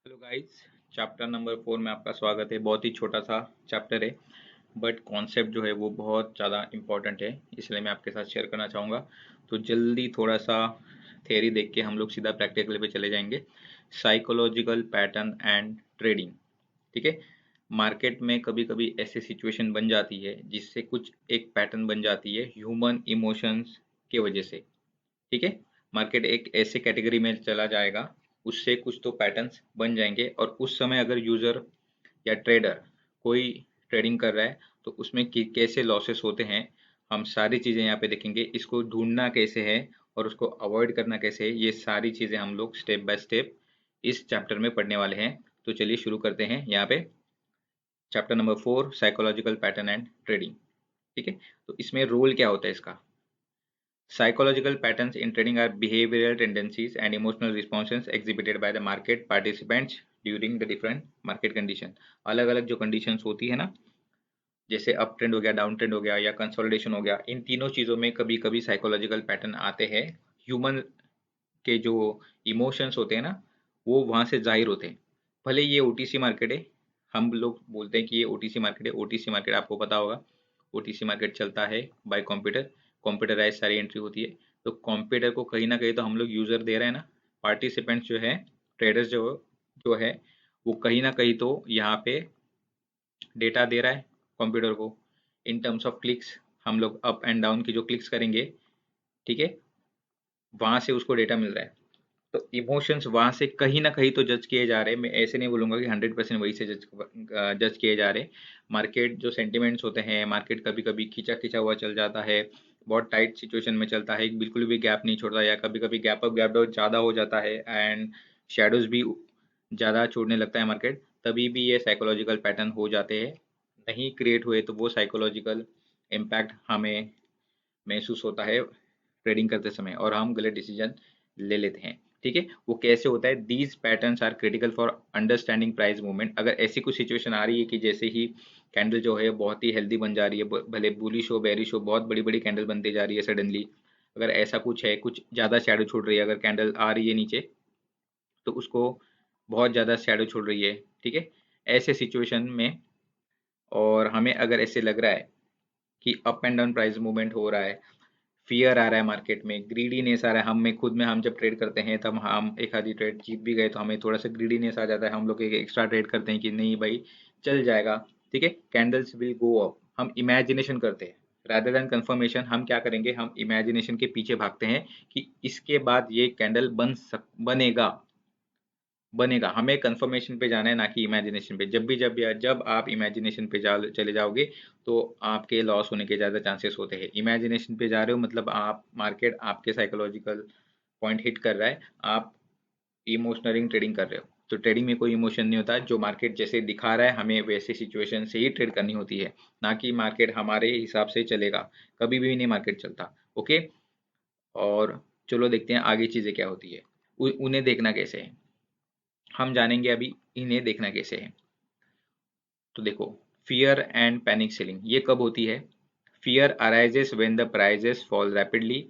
Hello guys. Chapter number 4 में आपका स्वागत है। बहुत ही छोटा सा चैप्टर है बट कॉन्सेप्ट जो है वो बहुत ज़्यादा इम्पोर्टेंट है, इसलिए मैं आपके साथ शेयर करना चाहूँगा। तो जल्दी थोड़ा सा थ्योरी देख के हम लोग सीधा प्रैक्टिकल पे चले जाएंगे। Psychological pattern and trading. ठीक है। मार्केट में कभी कभी ऐसी सिचुएशन बन जाती है जिससे कुछ एक पैटर्न बन जाती है ह्यूमन इमोशंस की वजह से। ठीक है। मार्केट एक ऐसे कैटेगरी में चला जाएगा, उससे कुछ तो पैटर्न्स बन जाएंगे और उस समय अगर यूजर या ट्रेडर कोई ट्रेडिंग कर रहा है तो उसमें कैसे लॉसेस होते हैं, हम सारी चीज़ें यहाँ पे देखेंगे। इसको ढूंढना कैसे है और उसको अवॉइड करना कैसे है, ये सारी चीज़ें हम लोग स्टेप बाय स्टेप इस चैप्टर में पढ़ने वाले हैं। तो चलिए शुरू करते हैं यहाँ पे। Chapter number 4, psychological pattern and trading. ठीक है। तो इसमें रोल क्या होता है इसका। Psychological patterns in trading are behavioral tendencies and emotional responses exhibited by the market participants during the different market condition। अलग अलग जो कंडीशंस होती है ना, जैसे अप ट्रेंड हो गया, डाउन ट्रेंड हो गया या कंसोलिडेशन हो गया, इन तीनों चीज़ों में कभी कभी साइकोलॉजिकल पैटर्न आते हैं। ह्यूमन के जो इमोशंस होते हैं ना, वो वहाँ से जाहिर होते हैं। भले ये ओटीसी मार्केट है, हम लोग बोलते हैं कि ये ओटीसी मार्केट है। ओटीसी मार्केट आपको पता होगा, ओटीसी मार्केट चलता है बाय कंप्यूटर। कंप्यूटराइज सारी एंट्री होती है। तो कंप्यूटर को कहीं ना कहीं तो हम लोग यूजर दे रहे हैं ना। पार्टिसिपेंट्स जो है, ट्रेडर्स जो जो है, वो कहीं ना कहीं तो यहाँ पे डेटा दे रहा है कंप्यूटर को इन टर्म्स ऑफ क्लिक्स। हम लोग अप एंड डाउन की जो क्लिक्स करेंगे, ठीक है, वहां से उसको डेटा मिल रहा है। तो इमोशंस वहां से कहीं ना कहीं तो जज किए जा रहे हैं। मैं ऐसे नहीं बोलूंगा कि 100% वही से जज किए जा रहे हैं। मार्केट जो सेंटिमेंट्स होते हैं, मार्केट कभी कभी खींचा खींचा हुआ चल जाता है, बहुत टाइट सिचुएशन में चलता है, बिल्कुल भी गैप नहीं छोड़ता, या कभी कभी गैप अप गैप डाउन ज़्यादा हो जाता है एंड शेडोज भी ज़्यादा छोड़ने लगता है मार्केट। तभी भी ये साइकोलॉजिकल पैटर्न हो जाते हैं। नहीं क्रिएट हुए तो वो साइकोलॉजिकल इम्पैक्ट हमें महसूस होता है ट्रेडिंग करते समय और हम गलत डिसीजन ले लेते हैं। ठीक है। वो कैसे होता है, these patterns are critical for understanding price movement. अगर ऐसी कुछ सिचुएशन आ रही है कि जैसे ही कैंडल जो है बहुत ही हेल्दी बन जा रही है, भले बुलिश हो बेरिश हो, बहुत बड़ी बड़ी कैंडल बनती जा रही है सडनली, अगर ऐसा कुछ है, कुछ ज़्यादा शैडो छोड़ रही है, अगर कैंडल आ रही है नीचे तो उसको बहुत ज़्यादा शैडो छोड़ रही है। ठीक है। ऐसे सिचुएशन में और हमें अगर ऐसे लग रहा है कि up and down price movement हो रहा है, फियर आ रहा है मार्केट में, ग्रीडीनेस आ रहा है, हम में खुद में, हम जब ट्रेड करते हैं तब हम एक आधी ट्रेड जीत भी गए तो हमें थोड़ा सा ग्रीडीनेस आ जाता है, हम लोग एक एक्स्ट्रा ट्रेड करते हैं कि नहीं भाई चल जाएगा। ठीक है। कैंडल्स विल गो अप, हम इमेजिनेशन करते हैं रादर देन कंफर्मेशन। हम क्या करेंगे, हम इमेजिनेशन के पीछे भागते हैं कि इसके बाद ये कैंडल बनेगा बनेगा। हमें कंफर्मेशन पे जाना है, ना कि इमेजिनेशन पे। जब आप इमेजिनेशन पे चले जाओगे तो आपके लॉस होने के ज़्यादा चांसेस होते हैं। इमेजिनेशन पे जा रहे हो मतलब आप, मार्केट आपके साइकोलॉजिकल पॉइंट हिट कर रहा है, आप इमोशनलिंग ट्रेडिंग कर रहे हो। तो ट्रेडिंग में कोई इमोशन नहीं होता, जो मार्केट जैसे दिखा रहा है हमें वैसे सिचुएशन से ही ट्रेड करनी होती है, ना कि मार्केट हमारे हिसाब से चलेगा। कभी भी नहीं मार्केट चलता। ओके। और चलो देखते हैं आगे चीज़ें क्या होती है। उन्हें देखना कैसे है, हम जानेंगे अभी इन्हें देखना कैसे है। तो देखो, फियर एंड पैनिक सेलिंग ये कब होती है। Fear arises when the prices fall rapidly,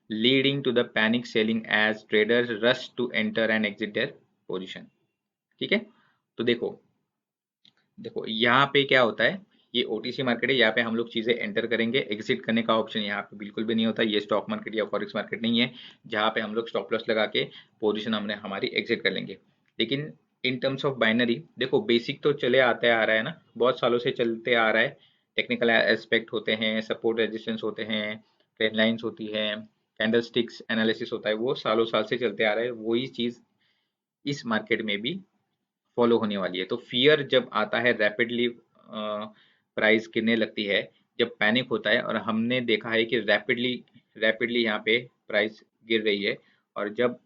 leading to the panic selling as traders rush to enter and exit their position. ठीक है। तो देखो, देखो यहाँ पे क्या होता है, ये ओटीसी मार्केट है, यहाँ पे हम लोग चीजें एंटर करेंगे, एग्जिट करने का ऑप्शन यहाँ पे बिल्कुल भी नहीं होता। ये स्टॉक मार्केट या फॉरेक्स मार्केट नहीं है जहाँ पे हम लोग स्टॉप लॉस लगा के पोजीशन हमने हमारी एग्जिट कर लेंगे। लेकिन इन टर्म्स ऑफ बाइनरी देखो, बेसिक तो चले आते आ रहा है ना, बहुत सालों से चलते आ रहा है। टेक्निकल एस्पेक्ट होते हैं, सपोर्ट रेजिस्टेंस होते हैं, ट्रेंड लाइन्स होती है, कैंडल स्टिक्स एनालिसिस होता है, वो सालों साल से चलते आ रहा है। वही चीज इस मार्केट में भी फॉलो होने वाली है। तो फियर जब आता है, रैपिडली प्राइस गिरने लगती है, जब पैनिक होता है, और हमने देखा है कि रैपिडली रैपिडली यहाँ पे प्राइस गिर रही है, और जब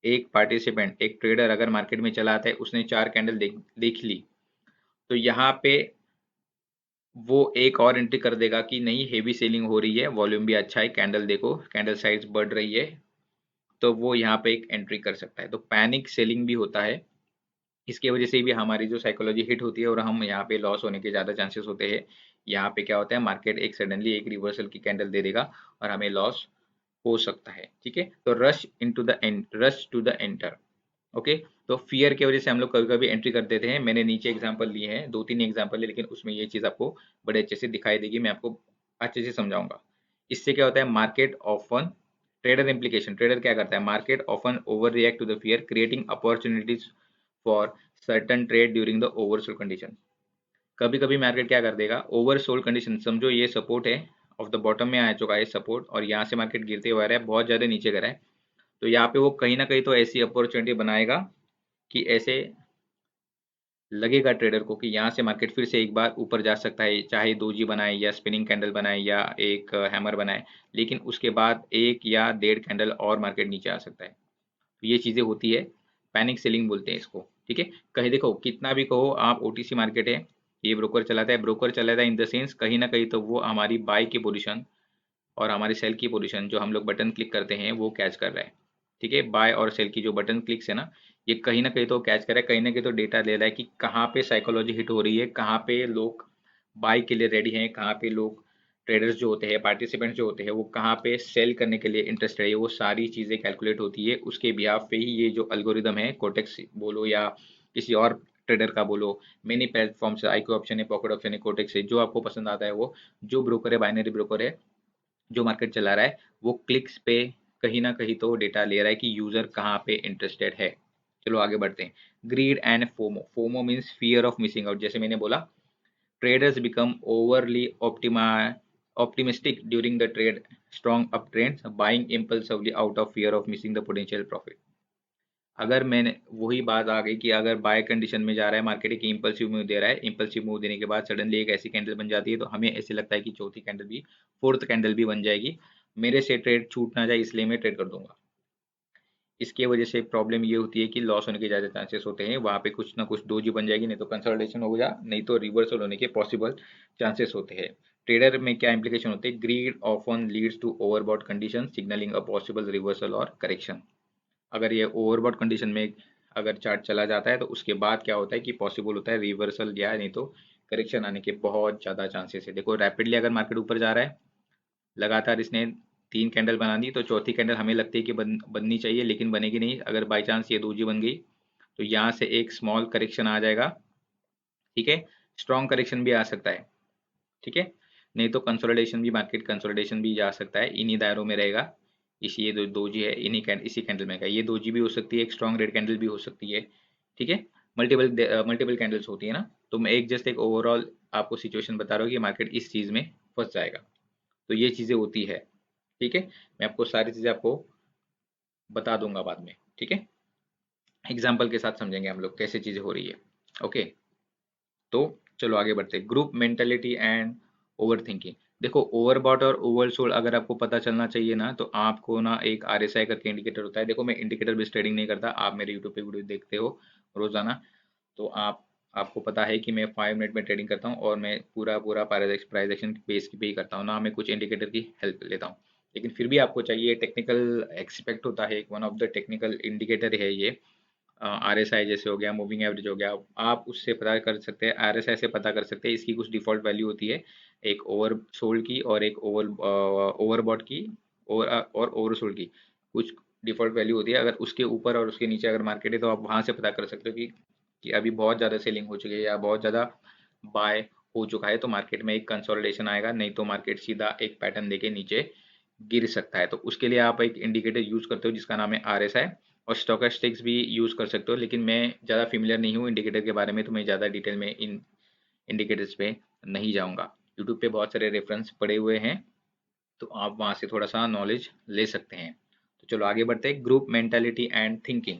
एक पार्टिसिपेंट, एक ट्रेडर अगर मार्केट में चला आता है, उसने 4 कैंडल देख ली, तो यहाँ पे वो एक और एंट्री कर देगा कि नहीं हेवी सेलिंग हो रही है, वॉल्यूम भी अच्छा है, कैंडल देखो, कैंडल साइज बढ़ रही है, तो वो यहाँ पे एक एंट्री कर सकता है। तो पैनिक सेलिंग भी होता है, इसकी वजह से भी हमारी जो साइकोलॉजी हिट होती है और हम यहाँ पे लॉस होने के ज़्यादा चांसेस होते हैं। यहाँ पे क्या होता है, मार्केट एक सडनली एक रिवर्सल की कैंडल दे देगा और हमें लॉस हो सकता है। ठीक है। तो rush to the enter, okay. तो फियर की वजह से हम लोग कभी कभी एंट्री कर देते हैं। मैंने नीचे एग्जांपल लिए हैं, दो तीन एग्जांपल है, लेकिन उसमें ये चीज़ आपको बड़े अच्छे से दिखाई देगी, मैं आपको अच्छे से समझाऊंगा। इससे क्या होता है, market often trader implication, trader क्या करता है, market often overreact to the fear creating opportunities for certain trade during the oversold condition. कभी कभी मार्केट क्या कर देगा, ओवरसोल्ड कंडीशन, समझो ये सपोर्ट है, ऑफ द बॉटम में आ चुका है सपोर्ट, और यहाँ से मार्केट गिरते हुए आ रहा है, बहुत ज़्यादा नीचे करा है, तो यहाँ पे वो कहीं ना कहीं तो ऐसी अपॉर्चुनिटी बनाएगा कि ऐसे लगेगा ट्रेडर को कि यहाँ से मार्केट फिर से एक बार ऊपर जा सकता है, चाहे दोजी बनाए या स्पिनिंग कैंडल बनाए या एक हैमर बनाए, लेकिन उसके बाद एक या डेढ़ कैंडल और मार्केट नीचे आ सकता है। तो ये चीज़ें होती है, पैनिक सेलिंग बोलते हैं इसको, ठीक है। कहीं देखो कितना भी कहो आप, ओटीसी मार्केट है, ये ब्रोकर चलाता है, ब्रोकर चलाता है इन द सेंस कहीं ना कहीं तो वो हमारी बाय की पोजीशन और हमारी सेल की पोजीशन जो हम लोग बटन क्लिक करते हैं वो कैच कर रहा है, ठीक है। बाय और सेल की जो बटन क्लिक्स है ना, ये कहीं ना कहीं तो कैच कर रहा है, कहीं ना कहीं तो डेटा ले रहा है कि कहाँ पे साइकोलॉजी हिट हो रही है, कहाँ पे लोग बाय के लिए रेडी हैं, कहाँ पे लोग ट्रेडर्स जो होते हैं, पार्टिसिपेंट्स जो होते हैं, वो कहाँ पे सेल करने के लिए इंटरेस्टेड है। वो सारी चीज़ें कैलकुलेट होती है, उसके बिहाफ पे ही ये जो एल्गोरिदम है, कोटेक्स बोलो या किसी और ट्रेडर का बोलो, मेनी प्लेटफॉर्म से, आईक्यू ऑप्शन है, पॉकेट ऑप्शन है, कोटेक्स है, जो आपको पसंद आता है वो, जो ब्रोकर है, बाइनरी ब्रोकर है जो मार्केट चला रहा है, वो क्लिक्स पे कहीं ना कहीं तो डेटा ले रहा है कि यूजर कहाँ पे इंटरेस्टेड है। चलो आगे बढ़ते हैं। Grid and FOMO, FOMO means fear of missing out. जैसे मैंने बोला, traders become overly optimistic during the trade strong uptrends, buying impulsively out of fear of missing the potential profit। अगर मैंने वही बात आ गई कि अगर बाय कंडीशन में जा रहा है मार्केट, एक इंपल्सिव मूव दे रहा है, इंपल्सिव मूव देने के बाद सडनली एक ऐसी कैंडल बन जाती है, तो हमें ऐसे लगता है कि चौथी कैंडल भी, फोर्थ कैंडल भी बन जाएगी, मेरे से ट्रेड छूट ना जाए, इसलिए मैं ट्रेड कर दूंगा। इसकी वजह से प्रॉब्लम ये होती है कि लॉस होने के ज़्यादा चांसेस होते हैं, वहाँ पे कुछ ना कुछ डोजी बन जाएगी, नहीं तो कंसोलिडेशन होगा, नहीं तो रिवर्सल होने के पॉसिबल चांसेस होते हैं। ट्रेडर में क्या इंप्लीकेशन होते हैं, greed often leads to overbought condition signalling a possible reversal और करेक्शन। अगर ये ओवरबॉट कंडीशन में अगर चार्ट चला जाता है, तो उसके बाद क्या होता है कि पॉसिबल होता है रिवर्सल या नहीं तो करेक्शन आने के बहुत ज़्यादा चांसेस है। देखो रैपिडली अगर मार्केट ऊपर जा रहा है, लगातार इसने तीन कैंडल बना दी, तो चौथी कैंडल हमें लगती है कि बननी चाहिए, लेकिन बनेगी नहीं। अगर बाई चांस ये दूजी बन गई, तो यहाँ से एक स्मॉल करेक्शन आ जाएगा, ठीक है। स्ट्रॉन्ग करेक्शन भी आ सकता है, ठीक है। नहीं तो कंसोलिडेशन भी, मार्केट कंसोलिडेशन भी जा सकता है, इन्हीं दायरों में रहेगा। इसी ये दो जी है, इसी कैंडल में का ये दो जी भी हो सकती है, एक स्ट्रॉन्ग रेड कैंडल भी हो सकती है, ठीक है। मल्टीपल मल्टीपल कैंडल्स होती है ना, तो मैं एक जस्ट एक ओवरऑल आपको सिचुएशन बता रहा हूँ कि मार्केट इस चीज़ में फंस जाएगा। तो ये चीज़ें होती है, ठीक है। मैं आपको सारी चीज़ें आपको बता दूंगा बाद में, ठीक है। एग्जाम्पल के साथ समझेंगे हम लोग कैसे चीज़ें हो रही है, ओके। तो चलो आगे बढ़ते हैं। Group mentality and over thinking. देखो ओवरबॉट और ओवरसोल्ड अगर आपको पता चलना चाहिए ना, तो आपको ना एक आरएसआई करके इंडिकेटर होता है। देखो मैं इंडिकेटर बेस्ड ट्रेडिंग नहीं करता, आप मेरे यूट्यूब पे वीडियो देखते हो रोजाना, तो आपको पता है कि मैं 5 मिनट में ट्रेडिंग करता हूँ, और मैं पूरा पूरा प्राइस एक्शन बेस पे ही करता हूँ ना, मैं कुछ इंडिकेटर की हेल्प लेता हूँ। लेकिन फिर भी आपको चाहिए, टेक्निकल एक्सपेक्ट होता है, one of the technical indicator है ये। आरएसआई जैसे हो गया, मूविंग एवरेज हो गया, आप उससे पता कर सकते हैं, आरएसआई से पता कर सकते हैं। इसकी कुछ डिफ़ॉल्ट वैल्यू होती है, एक ओवर सोल्ड की और एक ओवरबॉट की, और ओवर सोल्ड की कुछ डिफ़ॉल्ट वैल्यू होती है। अगर उसके ऊपर और उसके नीचे अगर मार्केट है, तो आप वहाँ से पता कर सकते हो कि अभी बहुत ज़्यादा सेलिंग हो चुकी है या बहुत ज़्यादा बाय हो चुका है, तो मार्केट में एक कंसोलिडेशन आएगा, नहीं तो मार्केट सीधा एक पैटर्न देके नीचे गिर सकता है। तो उसके लिए आप एक इंडिकेटर यूज़ करते हो जिसका नाम है आरएसआई, और स्टोकेस्टिक्स भी यूज़ कर सकते हो, लेकिन मैं ज़्यादा फेमिलियर नहीं हूँ इंडिकेटर के बारे में, तो मैं ज़्यादा डिटेल में इन इंडिकेटर्स पे नहीं जाऊँगा। यूट्यूब पे बहुत सारे रेफरेंस पड़े हुए हैं, तो आप वहाँ से थोड़ा सा नॉलेज ले सकते हैं। तो चलो आगे बढ़ते हैं। Group mentality and thinking.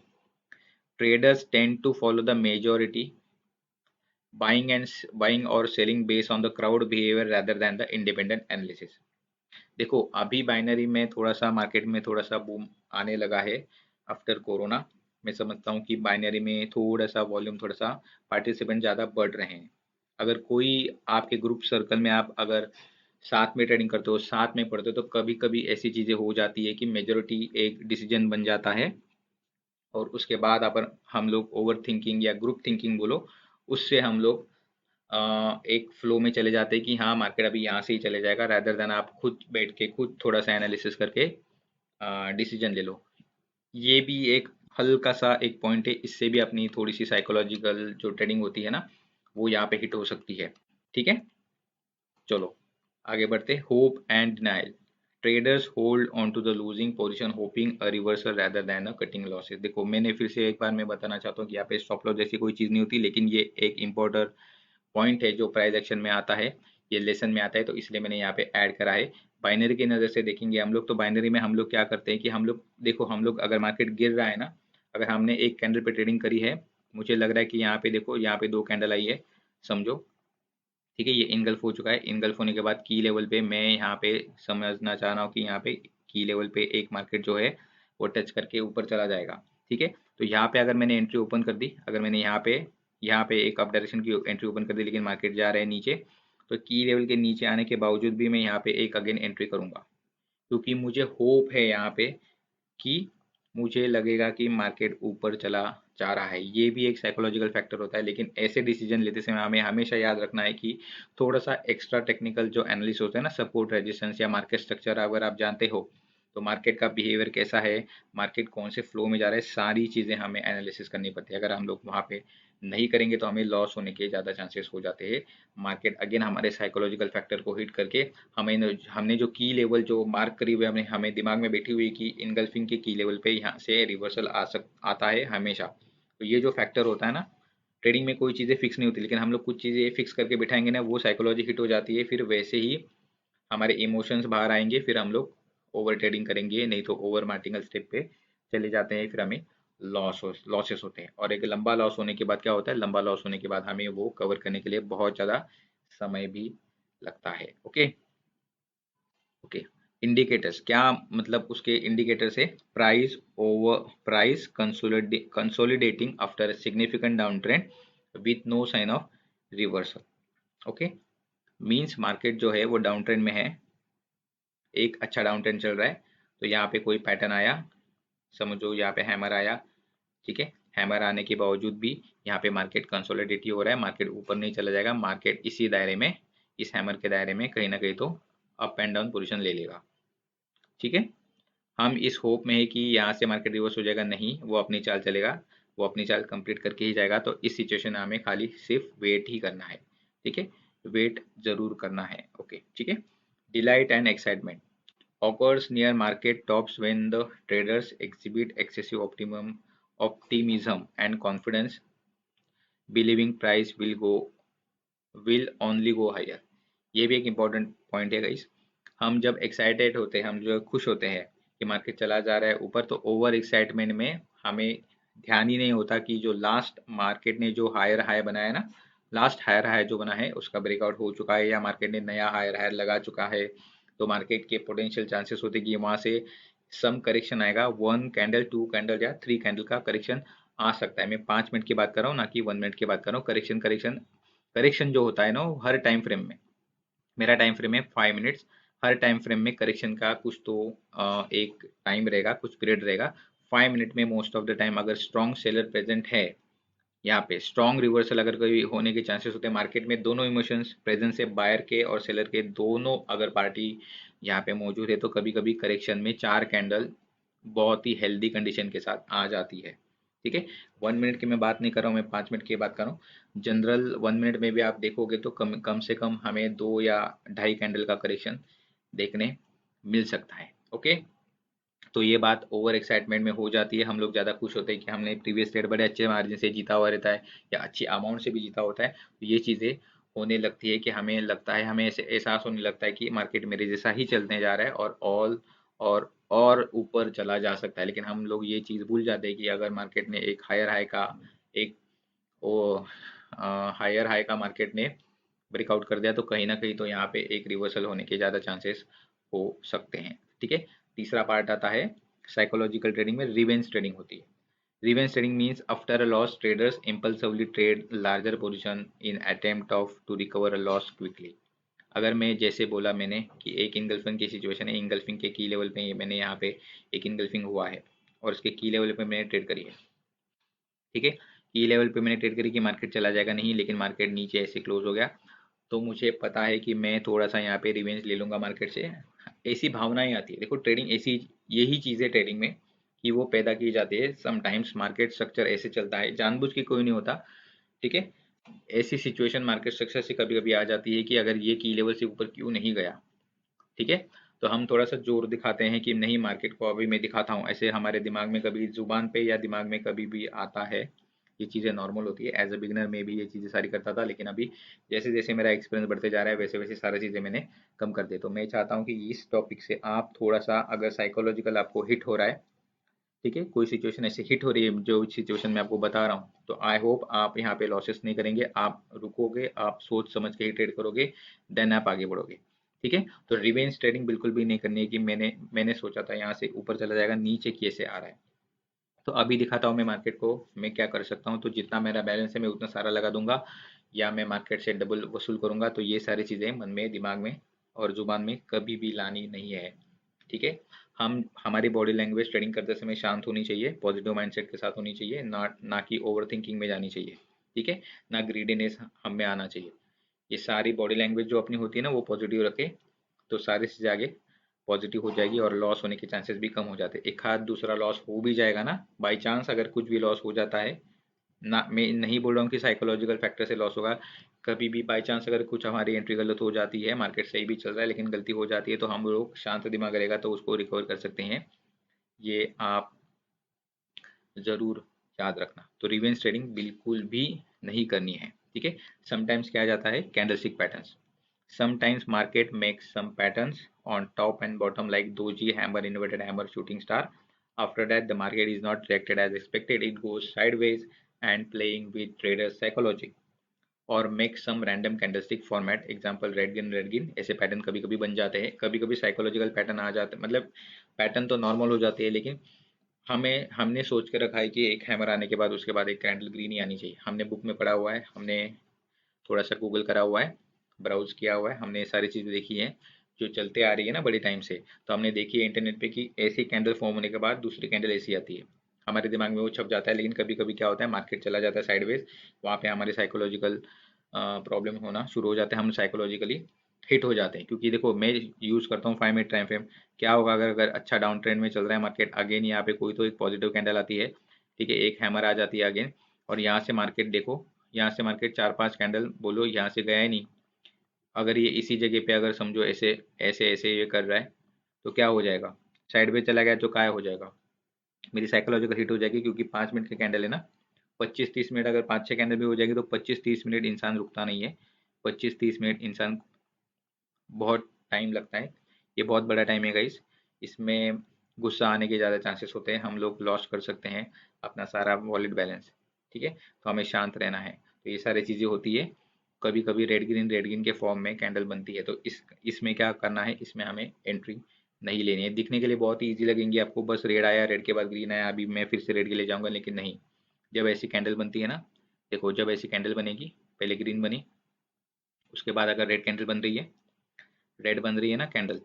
Traders tend to follow the majority, buying और selling based on the crowd behaviour rather than the independent analysis. देखो अभी बाइनरी में थोड़ा सा मार्केट में थोड़ा सा बूम आने लगा है आफ्टर कोरोना। मैं समझता हूँ कि बाइनरी में थोड़ा सा वॉल्यूम, थोड़ा सा पार्टिसिपेंट ज़्यादा बढ़ रहे हैं। अगर कोई आपके ग्रुप सर्कल में आप अगर साथ में ट्रेडिंग करते हो, साथ में पढ़ते हो, तो कभी कभी ऐसी चीज़ें हो जाती है कि मेजोरिटी एक डिसीजन बन जाता है, और उसके बाद अपन हम लोग ओवर थिंकिंग या ग्रुप थिंकिंग बोलो, उससे हम लोग एक फ्लो में चले जाते हैं कि हाँ मार्केट अभी यहाँ से ही चले जाएगा, रैदर देन आप खुद बैठ के खुद थोड़ा सा एनालिसिस करके डिसीजन ले लो। ये भी एक हल्का सा एक पॉइंट है, इससे भी अपनी थोड़ी सी साइकोलॉजिकल जो ट्रेडिंग होती है ना वो यहाँ पे हिट हो सकती है। ठीक है, चलो आगे बढ़ते। Hope and denial. Traders hold on to the losing position hoping a reversal rather than a cutting losses. देखो मैंने फिर से एक बार मैं बताना चाहता हूँ कि यहाँ पे स्टॉप लॉस जैसी कोई चीज़ नहीं होती, लेकिन ये एक इम्पोर्टेंट पॉइंट है जो प्राइस एक्शन में आता है, ये लेसन में आता है, तो इसलिए मैंने यहाँ पे ऐड करा है। बाइनरी की नज़र से देखेंगे हम लोग, तो बाइनरी में हम लोग क्या करते हैं कि हम लोग देखो, हम लोग अगर मार्केट गिर रहा है ना, अगर हमने एक कैंडल पे ट्रेडिंग करी है, मुझे लग रहा है कि यहाँ पे देखो, यहाँ पे 2 कैंडल आई है समझो, ठीक है, ये इनगल्फ हो चुका है। इनगल्फ होने के बाद की लेवल पे मैं यहाँ पे समझना चाह रहा हूँ कि यहाँ पे की लेवल पे एक मार्केट जो है वो टच करके ऊपर चला जाएगा। ठीक है, तो यहाँ पे अगर मैंने एंट्री ओपन कर दी, अगर मैंने यहाँ पे एक अप डायरेक्शन की एंट्री ओपन कर दी, लेकिन मार्केट जा रहा है नीचे, तो की लेवल के नीचे आने के बावजूद भी मैं यहाँ पे एक अगेन एंट्री करूंगा, क्योंकि मुझे होप है यहाँ पे कि मुझे लगेगा कि मार्केट ऊपर चला जा रहा है। ये भी एक साइकोलॉजिकल फैक्टर होता है, लेकिन ऐसे डिसीजन लेते समय हमें हमेशा याद रखना है कि थोड़ा सा एक्स्ट्रा टेक्निकल जो एनालिसिस होता है ना, सपोर्ट रेजिस्टेंस या मार्केट स्ट्रक्चर अगर आप जानते हो, तो मार्केट का बिहेवियर कैसा है, मार्केट कौन से फ्लो में जा रहा है, सारी चीज़ें हमें एनालिसिस करनी पड़ती है। अगर हम लोग वहाँ पे नहीं करेंगे तो हमें लॉस होने के ज़्यादा चांसेस हो जाते हैं। मार्केट अगेन हमारे साइकोलॉजिकल फैक्टर को हिट करके हमें हमने जो की लेवल जो मार्क करी हुई है, हमें दिमाग में बैठी हुई कि इनगल्फिंग के की लेवल पे यहाँ से रिवर्सल आता है हमेशा। तो ये जो फैक्टर होता है ना, ट्रेडिंग में कोई चीज़ें फिक्स नहीं होती, लेकिन हम लोग कुछ चीज़ें फिक्स करके बिठाएंगे ना, वो साइकोलॉजी हिट हो जाती है, फिर वैसे ही हमारे इमोशंस बाहर आएंगे, फिर हम लोग ओवर ट्रेडिंग करेंगे, नहीं तो ओवर मार्टिंगल स्टेप पे चले जाते हैं, फिर हमें लॉसेस होते हैं। और एक लंबा लॉस होने के बाद क्या होता है, लंबा लॉस होने के बाद हमें वो कवर करने के लिए बहुत ज़्यादा समय भी लगता है। ओके ओके, इंडिकेटर्स क्या मतलब, उसके इंडिकेटर्स है price consolidating after significant down trend with no sign of reversal. Okay, means market जो है वो डाउन ट्रेंड में है, एक अच्छा डाउन ट्रेंड चल रहा है, तो यहाँ पे कोई पैटर्न आया, समझो यहाँ पे हैमर आया, ठीक है, हैमर आने के बावजूद भी यहाँ पे मार्केट कंसोलिडेट हो रहा है, मार्केट ऊपर नहीं चला जाएगा, मार्केट इसी दायरे में, इस हैमर के दायरे में कहीं ना कहीं तो अप एंड डाउन पोजीशन ले लेगा। ठीक है, हम इस होप में है कि यहाँ से मार्केट रिवर्स हो जाएगा, नहीं, वो अपनी चाल चलेगा, वो अपनी चाल कंप्लीट करके ही जाएगा। तो इस सिचुएशन में हमें खाली सिर्फ वेट ही करना है। ठीक है, वेट जरूर करना है। ओके, ठीक है। Delight and excitement occurs near market tops when the traders exhibit excessive optimism and confidence, believing price will only go higher। ये भी एक इम्पॉर्टेंट पॉइंट है गाइस। हम जब एक्साइटेड होते हैं, हम जो खुश होते हैं कि मार्केट चला जा रहा है ऊपर, तो ओवर एक्साइटमेंट में हमें ध्यान ही नहीं होता कि जो लास्ट मार्केट ने जो हायर हाई बनाया ना, लास्ट हायर हाई जो बना है उसका ब्रेकआउट हो चुका है, या मार्केट ने नया हायर हाई लगा चुका है, तो मार्केट के पोटेंशियल चांसेस होते हैं कि वहां से सम करेक्शन आएगा, 1 कैंडल 2 कैंडल या 3 कैंडल का करेक्शन आ सकता है। मैं 5 मिनट की बात कर रहा हूँ, ना कि 1 मिनट की बात कर रहा हूँ। करेक्शन करेक्शन करेक्शन जो होता है ना, वो हर टाइम फ्रेम में, मेरा टाइम फ्रेम है 5 मिनट्स, हर टाइम फ्रेम में करेक्शन का कुछ तो एक टाइम रहेगा, कुछ पीरियड रहेगा। 5 मिनट में मोस्ट ऑफ द टाइम अगर स्ट्रॉन्ग सेलर प्रेजेंट है, यहाँ पे स्ट्रॉन्ग रिवर्सल अगर कोई होने के चांसेस होते हैं मार्केट में, दोनों इमोशंस प्रेजेंस है, बायर के और सेलर के, दोनों अगर पार्टी यहाँ पे मौजूद है, तो कभी कभी करेक्शन में 4 कैंडल बहुत ही हेल्दी कंडीशन के साथ आ जाती है। ठीक है, 1 मिनट की मैं बात नहीं कर रहा हूँ, मैं 5 मिनट की बात कर रहा हूँ। जनरल 1 मिनट में भी आप देखोगे तो कम कम से कम हमें 2 या ढाई कैंडल का करेक्शन देखने मिल सकता है। ओके, तो ये बात ओवर एक्साइटमेंट में हो जाती है, हम लोग ज़्यादा खुश होते हैं कि हमने प्रीवियस ट्रेड बड़े अच्छे मार्जिन से जीता हुआ रहता है, या अच्छी अमाउंट से भी जीता होता है, तो ये चीज़ें होने लगती है कि हमें लगता है, हमें ऐसे एहसास होने लगता है कि मार्केट मेरे जैसा ही चलने जा रहा है और और ऊपर चला जा सकता है। लेकिन हम लोग ये चीज़ भूल जाते हैं कि अगर मार्केट ने एक हायर हाई का एक ओ हायर हाई का मार्केट ने ब्रेकआउट कर दिया, तो कहीं ना कहीं तो यहाँ पे एक रिवर्सल होने के ज़्यादा चांसेस हो सकते हैं। ठीक है, तीसरा पार्ट आता है साइकोलॉजिकल ट्रेडिंग में, रिवेंज ट्रेडिंग होती है। Revenge trading means after a loss traders impulsively trade larger position in attempt of to recover a loss quickly. अगर मैं जैसे बोला मैंने कि एक इनगल्फिंग की सिचुएशन है, इनगल्फिंग के की लेवल पे मैंने यहाँ पे एक इनगल्फिंग हुआ है और उसके की लेवल पे मैंने ट्रेड करी है। ठीक है, की लेवल पे मैंने ट्रेड करी कि मार्केट चला जाएगा नहीं, लेकिन मार्केट नीचे ऐसे क्लोज हो गया, तो मुझे पता है कि मैं थोड़ा सा यहाँ पे रिवेंज ले लूंगा मार्केट से। ऐसी भावनाएं आती है, देखो ट्रेडिंग ऐसी, यही चीज़ है ट्रेडिंग में कि वो पैदा की जाती है। समटाइम्स मार्केट स्ट्रक्चर ऐसे चलता है, जानबूझ के कोई नहीं होता, ठीक है। ऐसी सिचुएशन मार्केट स्ट्रक्चर से कभी कभी आ जाती है कि अगर ये की लेवल से ऊपर क्यों नहीं गया, ठीक है, तो हम थोड़ा सा जोर दिखाते हैं कि नहीं मार्केट को अभी मैं दिखाता हूँ, ऐसे हमारे दिमाग में कभी जुबान पे या दिमाग में कभी भी आता है। ये चीज़ें नॉर्मल होती है, एज अ बिगनर में भी ये चीज़ें सारी करता था, लेकिन अभी जैसे जैसे मेरा एक्सपीरियंस बढ़ते जा रहा है वैसे वैसे सारी चीज़ें मैंने कम कर दी। तो मैं चाहता हूँ कि इस टॉपिक से आप थोड़ा सा, अगर साइकोलॉजिकल आपको हिट हो रहा है, ठीक है, कोई सिचुएशन ऐसे हिट हो रही है जो सिचुएशन मैं आपको बता रहा हूँ, तो आई होप आप यहाँ पे लॉसेस नहीं करेंगे, आप रुकोगे, आप सोच समझ के ही ट्रेड करोगे, देन आप आगे बढ़ोगे, ठीक है। तो रिवेंज ट्रेडिंग बिल्कुल भी नहीं करनी है कि मैंने सोचा था यहाँ से ऊपर चला जाएगा, नीचे कैसे आ रहा है। तो अभी दिखाता हूँ मैं मार्केट को मैं क्या कर सकता हूँ। तो जितना मेरा बैलेंस है मैं उतना सारा लगा दूंगा, या मैं मार्केट से डबल वसूल करूंगा। तो ये सारी चीज़ें मन में, दिमाग में और जुबान में कभी भी लानी नहीं है, ठीक है। हम हमारी बॉडी लैंग्वेज ट्रेडिंग करते समय शांत होनी चाहिए, पॉजिटिव माइंडसेट के साथ होनी चाहिए, ना कि ओवर थिंकिंग में जानी चाहिए, ठीक है, ना ग्रीडीनेस हम में आना चाहिए। ये सारी बॉडी लैंग्वेज जो अपनी होती है ना वो पॉजिटिव रखे, तो सारी चीज़ें आगे पॉजिटिव हो जाएगी और लॉस होने के चांसेस भी कम हो जाते हैं। एक आध दूसरा लॉस हो भी जाएगा ना, बाई चांस अगर कुछ भी लॉस हो जाता है ना, मैं नहीं बोल रहा हूँ कि साइकोलॉजिकल फैक्टर से लॉस होगा, कभी भी बाई चांस अगर कुछ हमारी एंट्री गलत हो जाती है, मार्केट सही भी चल रहा है लेकिन गलती हो जाती है, तो हम लोग शांत दिमाग रहेगा तो उसको रिकवर कर सकते हैं। ये आप ज़रूर याद रखना। तो रिवेंज ट्रेडिंग बिल्कुल भी नहीं करनी है, ठीक है। समटाइम्स क्या जाता है, candlestick patterns, sometimes market makes some patterns on top and bottom like doji, hammer, inverted hammer, shooting star. After that the market is not reacted as expected, it goes sideways and playing with traders psychology और make some random candlestick format, example red green, ऐसे pattern कभी कभी बन जाते हैं, कभी कभी psychological pattern आ जाते हैं, मतलब पैटर्न तो नॉर्मल हो जाती है, लेकिन हमने सोच के रखा है कि एक हैमर आने के बाद उसके बाद एक कैंडल ग्रीन ही आनी चाहिए, हमने बुक में पढ़ा हुआ है, हमने थोड़ा सा गूगल करा हुआ है, ब्राउज किया हुआ है, हमने ये सारी चीज़ें देखी हैं जो चलते आ रही है ना बड़े टाइम से। तो हमने देखी है इंटरनेट पे कि ऐसी कैंडल फॉर्म होने के बाद दूसरी कैंडल ऐसी आती है, हमारे दिमाग में वो छप जाता है। लेकिन कभी कभी क्या होता है, मार्केट चला जाता है साइडवेज, वहाँ पे हमारे साइकोलॉजिकल प्रॉब्लम होना शुरू हो जाते हैं, हम साइकोलॉजिकली हिट हो जाते हैं। क्योंकि देखो मैं यूज़ करता हूँ 5 मिनट टाइम फ्रेम, क्या होगा अगर अच्छा डाउन ट्रेंड में चल रहा है मार्केट, अगेन यहाँ पे कोई तो एक पॉजिटिव कैंडल आती है, ठीक है, एक हैमर आ जाती है अगेन, और यहाँ से मार्केट देखो, यहाँ से मार्केट 4-5 कैंडल बोलो यहाँ से गया ही नहीं, अगर ये इसी जगह पे अगर समझो ऐसे ऐसे ऐसे ये कर रहा है तो क्या हो जाएगा, साइड पे चला गया तो काय हो जाएगा, मेरी साइकोलॉजिकल हिट हो जाएगी। क्योंकि 5 मिनट की कैंडल है ना, 25-30 मिनट, अगर 5-6 कैंडल भी हो जाएगी तो 25-30 मिनट इंसान रुकता नहीं है, 25-30 मिनट इंसान बहुत टाइम लगता है, ये बहुत बड़ा टाइम है गाइस, इसमें गुस्सा आने के ज़्यादा चांसेस होते हैं, हम लोग लॉस कर सकते हैं अपना सारा वॉलेट बैलेंस, ठीक है। तो हमें शांत रहना है। तो ये सारी चीज़ें होती है, कभी कभी रेड ग्रीन के फॉर्म में कैंडल बनती है, तो इसमें क्या करना है, इसमें हमें एंट्री नहीं लेनी है। दिखने के लिए बहुत ही ईजी लगेंगी आपको, बस रेड आया, रेड के बाद ग्रीन आया, अभी मैं फिर से रेड के लिए जाऊंगा, लेकिन नहीं, जब ऐसी कैंडल बनती है ना, देखो जब ऐसी कैंडल बनेगी, पहले ग्रीन बनी, उसके बाद अगर रेड कैंडल बन रही है, रेड बन रही है ना कैंडल,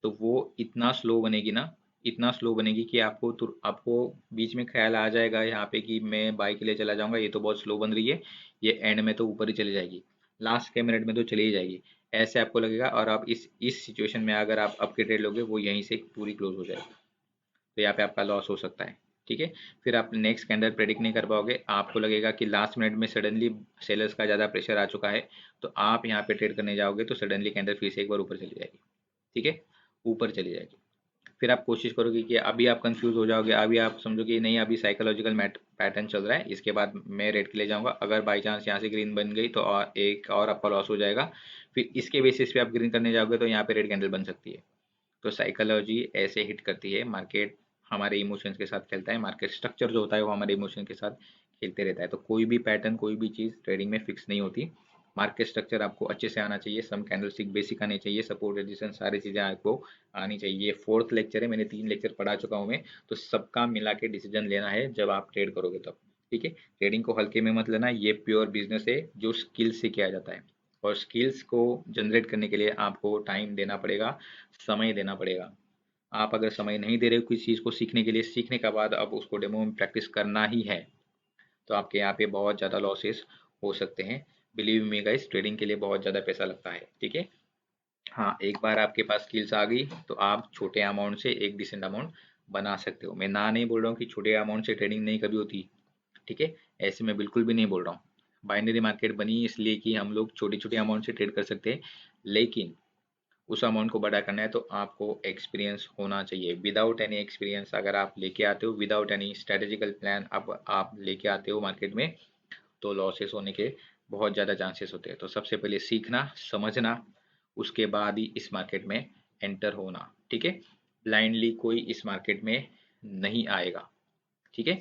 तो वो इतना स्लो बनेगी ना, इतना स्लो बनेगी कि आपको बीच में ख्याल आ जाएगा यहाँ पे कि मैं बाई के लिए चला जाऊंगा, ये तो बहुत स्लो बन रही है, ये एंड में तो ऊपर ही चली जाएगी, लास्ट के मिनट में तो चली ही जाएगी, ऐसे आपको लगेगा। और आप इस सिचुएशन में अगर आप अप के ट्रेड लोगे, वो यहीं से पूरी क्लोज हो जाएगी, तो यहाँ पे आपका लॉस हो सकता है, ठीक है। फिर आप नेक्स्ट कैंडल प्रेडिक्ट नहीं कर पाओगे, आपको लगेगा कि लास्ट मिनट में सडनली सेलर्स का ज़्यादा प्रेशर आ चुका है, तो आप यहाँ पे ट्रेड करने जाओगे तो सडनली कैंडल फिर से एक बार ऊपर चली जाएगी, ठीक है, ऊपर चली जाएगी। फिर आप कोशिश करोगे कि अभी आप कंफ्यूज हो जाओगे, अभी आप समझोगे नहीं अभी साइकोलॉजिकल पैटर्न चल रहा है, इसके बाद मैं रेड के लिए जाऊंगा, अगर बाई चांस यहाँ से ग्रीन बन गई तो एक और आपका लॉस हो जाएगा, फिर इसके बेसिस पे आप ग्रीन करने जाओगे तो यहाँ पे रेड कैंडल बन सकती है। तो साइकोलॉजी ऐसे हिट करती है, मार्केट हमारे इमोशंस के साथ खेलता है, मार्केट स्ट्रक्चर जो होता है वो हमारे इमोशन के साथ खेलते रहता है। तो कोई भी पैटर्न, कोई भी चीज़ ट्रेडिंग में फिक्स नहीं होती, मार्केट स्ट्रक्चर आपको अच्छे से आना चाहिए, सम कैंडलस्टिक बेसिक आने चाहिए, सपोर्ट रेजिस्टेंस सारी चीज़ें आपको आनी चाहिए। ये 4th लेक्चर है, मैंने 3 लेक्चर पढ़ा चुका हूँ मैं, तो सबका मिला के डिसीजन लेना है जब आप ट्रेड करोगे तब, ठीक है। ट्रेडिंग को हल्के में मत लेना, ये प्योर बिजनेस है जो स्किल से किया जाता है, और स्किल्स को जनरेट करने के लिए आपको टाइम देना पड़ेगा, समय देना पड़ेगा। आप अगर समय नहीं दे रहे हो किसी चीज़ को सीखने के लिए, सीखने के बाद अब उसको डेमो में प्रैक्टिस करना ही है, तो आपके यहाँ पे बहुत ज़्यादा लॉसेस हो सकते हैं। बिलीव मी गाइस, ट्रेडिंग के लिए बहुत ज़्यादा पैसा लगता है, ठीक है। हाँ, एक बार आपके पास स्किल्स आ गई तो आप छोटे अमाउंट से एक डिसेंट अमाउंट बना सकते हो। मैं ना नहीं बोल रहा हूँ कि छोटे अमाउंट से ट्रेडिंग नहीं कभी होती, ठीक है, ऐसे मैं बिल्कुल भी नहीं बोल रहा हूँ। बाइनरी मार्केट बनी इसलिए कि हम लोग छोटी छोटी अमाउंट से ट्रेड कर सकते हैं, लेकिन उस अमाउंट को बड़ा करना है तो आपको एक्सपीरियंस होना चाहिए। विदाउट एनी एक्सपीरियंस अगर आप लेके आते हो, विदाउट एनी स्ट्रेटेजिकल प्लान अब आप लेके आते हो मार्केट में, तो लॉसेस होने के बहुत ज़्यादा चांसेस होते हैं। तो सबसे पहले सीखना, समझना, उसके बाद ही इस मार्केट में एंटर होना, ठीक है। ब्लाइंडली कोई इस मार्केट में नहीं आएगा, ठीक है।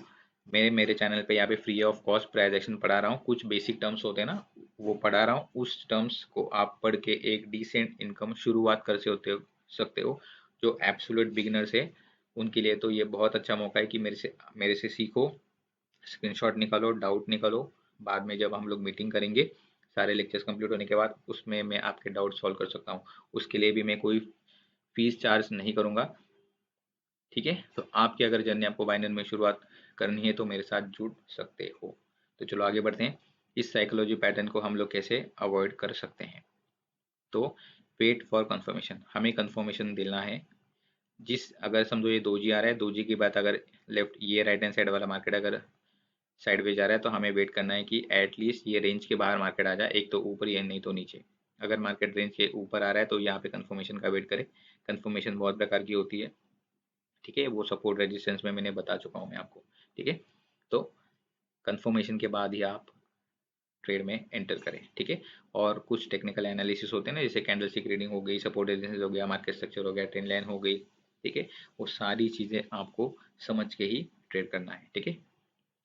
मैं मेरे चैनल पे यहाँ पे free of cost price action पढ़ा रहा हूँ, कुछ बेसिक टर्म्स होते हैं ना, वो पढ़ा रहा हूँ। उस टर्म्स को आप पढ़ के एक डिसेंट इनकम शुरुआत कर सकते हो। जो एब्सोल्यूट बिगिनर्स है उनके लिए तो ये बहुत अच्छा मौका है कि मेरे से सीखो, स्क्रीनशॉट निकालो, डाउट निकालो। बाद में जब हम लोग मीटिंग करेंगे सारे लेक्चर्स कंप्लीट होने के बाद, उसमें मैं आपके डाउट सॉल्व कर सकता हूँ। उसके लिए भी मैं कोई फीस चार्ज नहीं करूँगा, ठीक है। तो आपकी अगर जर्नी आपको बाइनरी में शुरुआत करनी है तो मेरे साथ जुड़ सकते हो। तो चलो आगे बढ़ते हैं। इस साइकोलॉजी पैटर्न को हम लोग कैसे अवॉइड कर सकते हैं। तो वेट फॉर कंफर्मेशन, हमें कंफर्मेशन देना है। जिस अगर समझो ये दोजी आ रहा है, दोजी की बात अगर लेफ्ट ये राइट हैंड साइड वाला मार्केट अगर साइडवेज जा रहा है तो हमें वेट करना है कि एटलीस्ट ये रेंज के बाहर मार्केट आ जाए, एक तो ऊपर या नहीं तो नीचे। अगर मार्केट रेंज के ऊपर आ रहा है तो यहाँ पे कंफर्मेशन का वेट करें। कंफर्मेशन बहुत प्रकार की होती है, ठीक है, वो सपोर्ट रेजिस्टेंस में मैंने बता चुका हूँ मैं आपको, ठीक है। तो कंफर्मेशन के बाद ही आप ट्रेड में एंटर करें, ठीक है। और कुछ टेक्निकल एनालिसिस होते हैं ना, जैसे कैंडलस्टिक रीडिंग हो गई, सपोर्ट रेजिस्टेंस हो गया, मार्केट स्ट्रक्चर हो गया, ट्रेंड लाइन हो गई, ठीक है। वो सारी चीज़ें आपको समझ के ही ट्रेड करना है, ठीक है।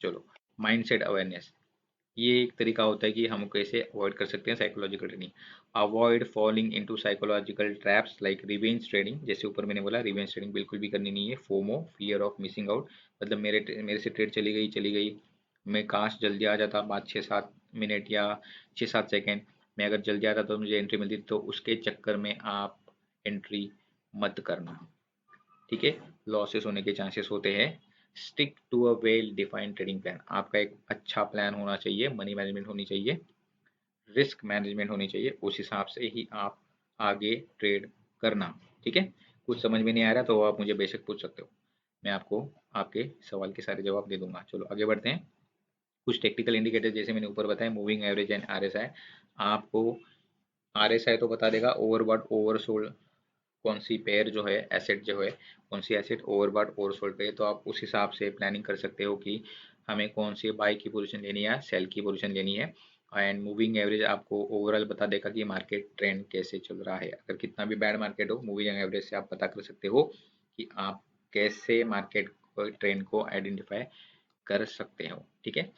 चलो, माइंडसेट अवेयरनेस, ये एक तरीका होता है कि हम कैसे अवॉइड कर सकते हैं psychological trading. Avoid falling into psychological traps like revenge trading. जैसे ऊपर मैंने बोला, रिवेंज ट्रेडिंग बिल्कुल भी करनी नहीं है। FOMO, fear of missing out, मतलब मेरे से ट्रेड चली गई, मैं काश जल्दी आ जाता, 5-6-7 मिनट या 6-7 सेकेंड में अगर जल्दी आता तो मुझे एंट्री मिलती। तो उसके चक्कर में आप एंट्री मत करना, ठीक है, लॉसेस होने के चांसेस होते हैं। Stick to a well defined trading plan, आपका एक अच्छा प्लान होना चाहिए, मनी मैनेजमेंट होनी चाहिए, रिस्क मैनेजमेंट होनी चाहिए, उस हिसाब से ही आप आगे ट्रेड करना, ठीक है। कुछ समझ में नहीं आ रहा तो आप मुझे बेशक पूछ सकते हो, मैं आपको आपके सवाल के सारे जवाब दे दूंगा। चलो आगे बढ़ते हैं। कुछ टेक्निकल इंडिकेटर जैसे मैंने ऊपर बताया, मूविंग एवरेज एंड आरएसआई। आपको आरएसआई तो बता देगा ओवरबॉट ओवरसोल्ड, कौन सी पेयर जो है, एसेट जो है, कौन सी एसेट ओवरबॉट ओवरसोल्ड पे है। तो आप उस हिसाब से प्लानिंग कर सकते हो कि हमें कौन सी बाई की पोजीशन लेनी है, सेल की पोजीशन लेनी है। एंड मूविंग एवरेज आपको ओवरऑल बता देगा कि मार्केट ट्रेंड कैसे चल रहा है। अगर कितना भी बैड मार्केट हो, मूविंग एवरेज से आप पता कर सकते हो कि आप कैसे मार्केट ट्रेंड को आइडेंटिफाई कर सकते हो, ठीक है।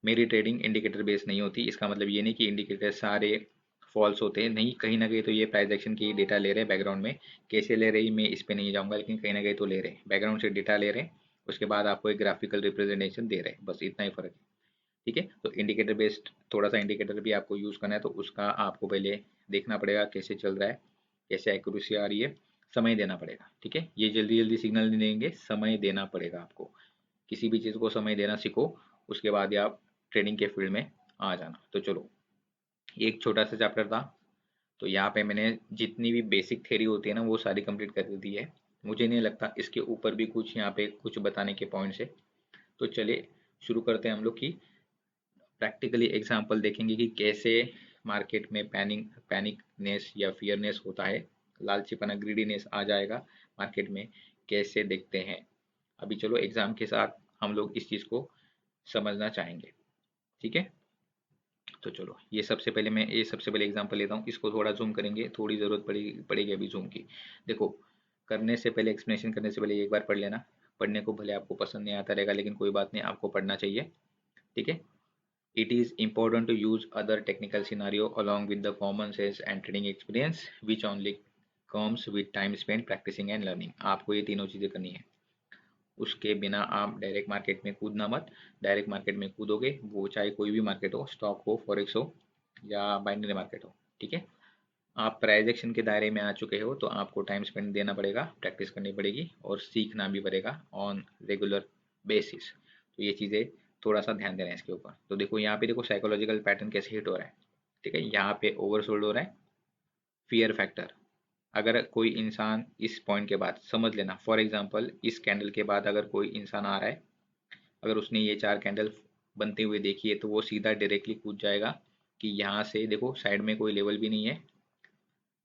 मेरी ट्रेडिंग इंडिकेटर बेस नहीं होती, इसका मतलब ये नहीं कि इंडिकेटर सारे फॉल्स होते हैं, नहीं, कहीं ना कहीं तो ये प्राइस एक्शन की डेटा ले रहे हैं बैकग्राउंड में। कैसे ले रही मैं इस पे नहीं जाऊंगा, लेकिन कहीं ना कहीं तो ले रहे हैं, बैकग्राउंड से डेटा ले रहे हैं, उसके बाद आपको एक ग्राफिकल रिप्रेजेंटेशन दे रहे हैं, बस इतना ही फर्क है, ठीक है। तो इंडिकेटर बेस्ड थोड़ा सा इंडिकेटर भी आपको यूज़ करना है, तो उसका आपको पहले देखना पड़ेगा कैसे चल रहा है, कैसे एक्यूरेसी आ रही है, समय देना पड़ेगा, ठीक है। ये जल्दी जल्दी सिग्नल नहीं देंगे, समय देना पड़ेगा आपको। किसी भी चीज़ को समय देना सीखो, उसके बाद ही आप ट्रेडिंग के फील्ड में आ जाना। तो चलो, एक छोटा सा चैप्टर था, तो यहाँ पे मैंने जितनी भी बेसिक थ्योरी होती है ना वो सारी कंप्लीट कर दी है। मुझे नहीं लगता इसके ऊपर भी कुछ यहाँ पे कुछ बताने के पॉइंट्स है। तो चलिए शुरू करते हैं हम लोग की प्रैक्टिकली एग्जांपल देखेंगे कि कैसे मार्केट में पैनिकनेस या फियरनेस होता है, लालचीपना, ग्रीडीनेस आ जाएगा मार्केट में, कैसे देखते हैं। अभी चलो एग्जाम के साथ हम लोग इस चीज़ को समझना चाहेंगे, ठीक है। तो चलो, ये सबसे पहले एग्जांपल लेता हूँ, इसको थोड़ा जूम करेंगे, थोड़ी ज़रूरत पड़ेगी अभी जूम की। देखो, करने से पहले, एक्सप्लेनेशन करने से पहले एक बार पढ़ लेना। पढ़ने को भले आपको पसंद नहीं आता रहेगा, लेकिन कोई बात नहीं, आपको पढ़ना चाहिए, ठीक है। It is important to use other technical scenario along with the common sense and trading experience which only comes with time spent practicing and learning। आपको ये तीनों चीज़ें करनी है, उसके बिना आप डायरेक्ट मार्केट में कूदना मत। डायरेक्ट मार्केट में कूदोगे, वो चाहे कोई भी मार्केट हो, स्टॉक हो, फॉरेक्स हो या बाइनरी मार्केट हो, ठीक है। आप प्राइस एक्शन के दायरे में आ चुके हो तो आपको टाइम स्पेंड देना पड़ेगा, प्रैक्टिस करनी पड़ेगी और सीखना भी पड़ेगा ऑन रेगुलर बेसिस। तो ये चीज़ें थोड़ा सा ध्यान देना है इसके ऊपर। तो देखो यहाँ पे, देखो साइकोलॉजिकल पैटर्न कैसे हिट हो रहा है, ठीक है। यहाँ पे ओवरसोल्ड हो रहा है, फियर फैक्टर, अगर कोई इंसान इस पॉइंट के बाद, समझ लेना फॉर एग्जांपल इस कैंडल के बाद अगर कोई इंसान आ रहा है, अगर उसने ये 4 कैंडल बनते हुए देखी है तो वो सीधा डायरेक्टली कूद जाएगा कि यहाँ से देखो साइड में कोई लेवल भी नहीं है।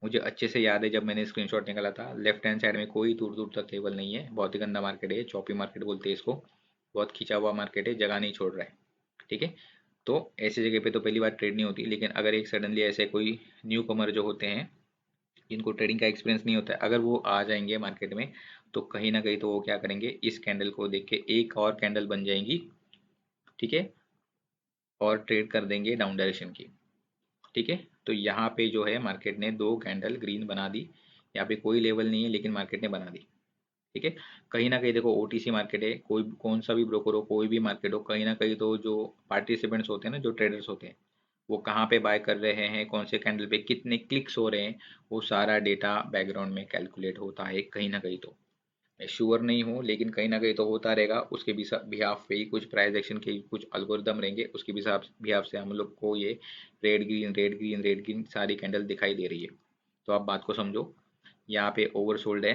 मुझे अच्छे से याद है जब मैंने स्क्रीनशॉट निकाला था, लेफ्ट हैंड साइड में कोई दूर दूर तक लेवल नहीं है। बहुत ही गंदा मार्केट है, चौपी मार्केट बोलते हैं इसको, बहुत खिंचा हुआ मार्केट है, जगह नहीं छोड़ रहा है। ठीक है, तो ऐसी जगह पे तो पहली बार ट्रेड नहीं होती, लेकिन अगर एक सडनली ऐसे कोई न्यू कमर जो होते हैं जिनको ट्रेडिंग का एक्सपीरियंस नहीं होता है, अगर वो आ जाएंगे मार्केट में तो कहीं ना कहीं तो वो क्या करेंगे, इस कैंडल को देख के एक और कैंडल बन जाएंगी। ठीक है, और ट्रेड कर देंगे डाउन डायरेक्शन की। ठीक है, तो यहाँ पे जो है मार्केट ने 2 कैंडल ग्रीन बना दी। यहाँ पे कोई लेवल नहीं है लेकिन मार्केट ने बना दी। ठीक है, कहीं ना कहीं देखो ओटीसी मार्केट है, कोई कौन सा भी ब्रोकर हो, कोई भी मार्केट हो, कहीं ना कहीं तो जो पार्टिसिपेंट्स होते हैं ना, जो ट्रेडर्स होते हैं, वो कहाँ पे बाय कर रहे हैं, कौन से कैंडल पे कितने क्लिक्स हो रहे हैं, वो सारा डेटा बैकग्राउंड में कैलकुलेट होता है कहीं ना कहीं तो। मैं श्योर नहीं हूँ लेकिन कहीं ना कहीं तो होता रहेगा। उसके बिहाफ पे ही कुछ प्राइस एक्शन के कुछ अल्गोरिदम रहेंगे, उसके बिहाफ से हम लोग को ये red green red green red green सारी कैंडल दिखाई दे रही है। तो आप बात को समझो, यहाँ पे ओवरसोल्ड है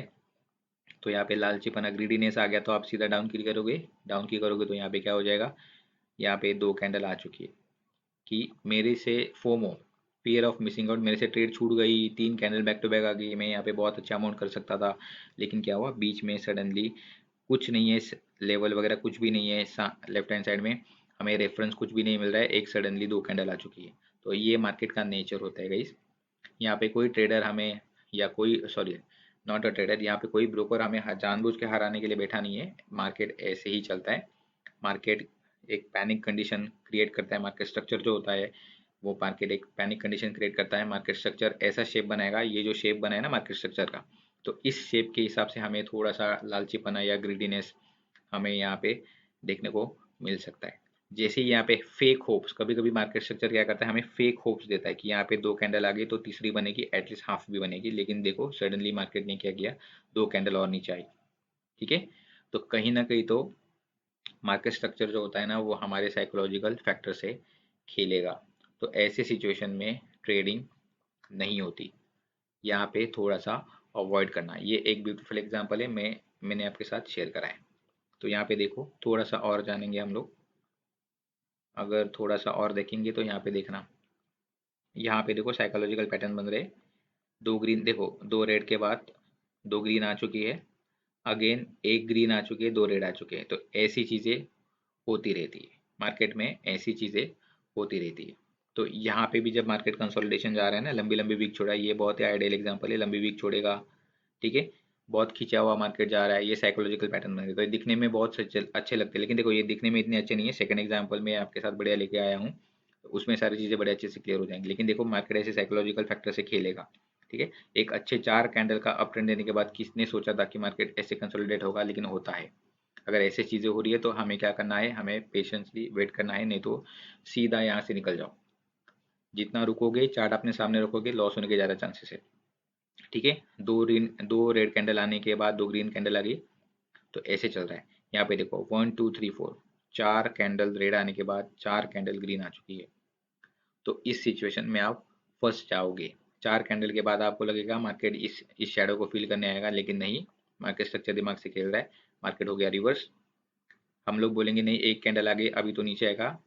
तो यहाँ पे लालचीपना ग्रीडीनेस आ गया तो आप सीधा डाउन की करोगे, डाउन की करोगे तो यहाँ पे क्या हो जाएगा, यहाँ पे 2 कैंडल आ चुकी है कि मेरे से FOMO, fear of missing out, मेरे से ट्रेड छूट गई, 3 कैंडल बैक टू बैक आ गई, मैं यहाँ पे बहुत अच्छा अमाउंट कर सकता था, लेकिन क्या हुआ बीच में सडनली कुछ नहीं है, लेवल वगैरह कुछ भी नहीं है, लेफ्ट हैंड साइड में हमें रेफरेंस कुछ भी नहीं मिल रहा है, एक सडनली 2 कैंडल आ चुकी है। तो ये मार्केट का नेचर होता है गाइस। यहाँ पे कोई ट्रेडर हमें, या कोई सॉरी नॉट अ ट्रेडर, यहाँ पे कोई ब्रोकर हमें जानबूझ के हराने के लिए बैठा नहीं है। मार्केट ऐसे ही चलता है। मार्केट एक पैनिक कंडीशन क्रिएट करता है, मार्केट स्ट्रक्चर जो होता है वो मार्केट एक पैनिक कंडीशन क्रिएट करता है। मार्केट स्ट्रक्चर ऐसा शेप बनाएगा, ये जो शेप बना है ना मार्केट स्ट्रक्चर का, तो इस शेप के हिसाब से हमें थोड़ा सा लालचीपना या ग्रीडीनेस हमें यहाँ पे देखने को मिल सकता है। जैसे यहाँ पे फेक होप्स, कभी कभी मार्केट स्ट्रक्चर क्या करता है, हमें फेक होप्स देता है कि यहाँ पे 2 कैंडल आ गई तो तीसरी बनेगी, एटलीस्ट हाफ भी बनेगी, लेकिन देखो सडनली मार्केट ने क्या किया, 2 कैंडल और नीचे आई। ठीक है, तो कहीं ना कहीं तो मार्केट स्ट्रक्चर जो होता है ना वो हमारे साइकोलॉजिकल फैक्टर से खेलेगा। तो ऐसे सिचुएशन में ट्रेडिंग नहीं होती, यहाँ पे थोड़ा सा अवॉइड करना। ये एक ब्यूटीफुल एग्जांपल है, मैंने आपके साथ शेयर करा है। तो यहाँ पे देखो थोड़ा सा और जानेंगे हम लोग, अगर थोड़ा सा और देखेंगे तो यहाँ पे देखना, यहाँ पे देखो साइकोलॉजिकल पैटर्न बन रहे, 2 ग्रीन देखो, 2 रेड के बाद 2 ग्रीन आ चुकी है, अगेन एक ग्रीन आ चुकी है, 2 रेड आ चुके हैं। तो ऐसी चीज़ें होती रहती है मार्केट में, ऐसी चीज़ें होती रहती है। तो यहाँ पे भी जब मार्केट कंसोलिडेशन जा रहा है ना, लंबी लंबी वीक छोड़ा है, ये बहुत ही आइडियल एग्जांपल है, लंबी वीक छोड़ेगा। ठीक है, बहुत खिंचा हुआ मार्केट जा रहा है, ये साइकोलॉजिकल पैटर्न बनेगा। तो ये दिखने में बहुत अच्छे लगते हैं, लेकिन देखो ये दिखने में इतने अच्छे नहीं है। सेकंड एग्जांपल में आपके साथ बढ़िया लेके आया हूँ, उसमें सारी चीज़ें बड़े अच्छे से क्लियर हो जाएंगी। लेकिन देखो मार्केट ऐसे साइकोलॉजिकल फैक्टर से खेलेगा। ठीक है, एक अच्छे 4 कैंडल का अप ट्रेंड देने के बाद किसने सोचा था कि मार्केट ऐसे कंसोलिडेट होगा, लेकिन होता है। अगर ऐसे चीज़ें हो रही है तो हमें क्या करना है, हमें पेशेंसली वेट करना है, नहीं तो सीधा यहाँ से निकल जाओ। जितना रुकोगे, चार्ट अपने सामने रखोगे, लॉस होने के ज़्यादा चांसेस है। ठीक है, 2 रेड कैंडल आने के बाद 2 ग्रीन कैंडल आ गई, तो ऐसे चल रहा है। यहाँ पे देखो 1 2 3 4, 4 कैंडल रेड आने के बाद 4 कैंडल ग्रीन आ चुकी है। तो इस सिचुएशन में आप फंस जाओगे। 4 कैंडल के बाद आपको लगेगा मार्केट इस शैडो को फील करने आएगा, लेकिन नहीं, मार्केट स्ट्रक्चर दिमाग से खेल रहा है, मार्केट हो गया रिवर्स। हम लोग बोलेंगे नहीं, एक कैंडल आ गई अभी तो नीचे आएगा,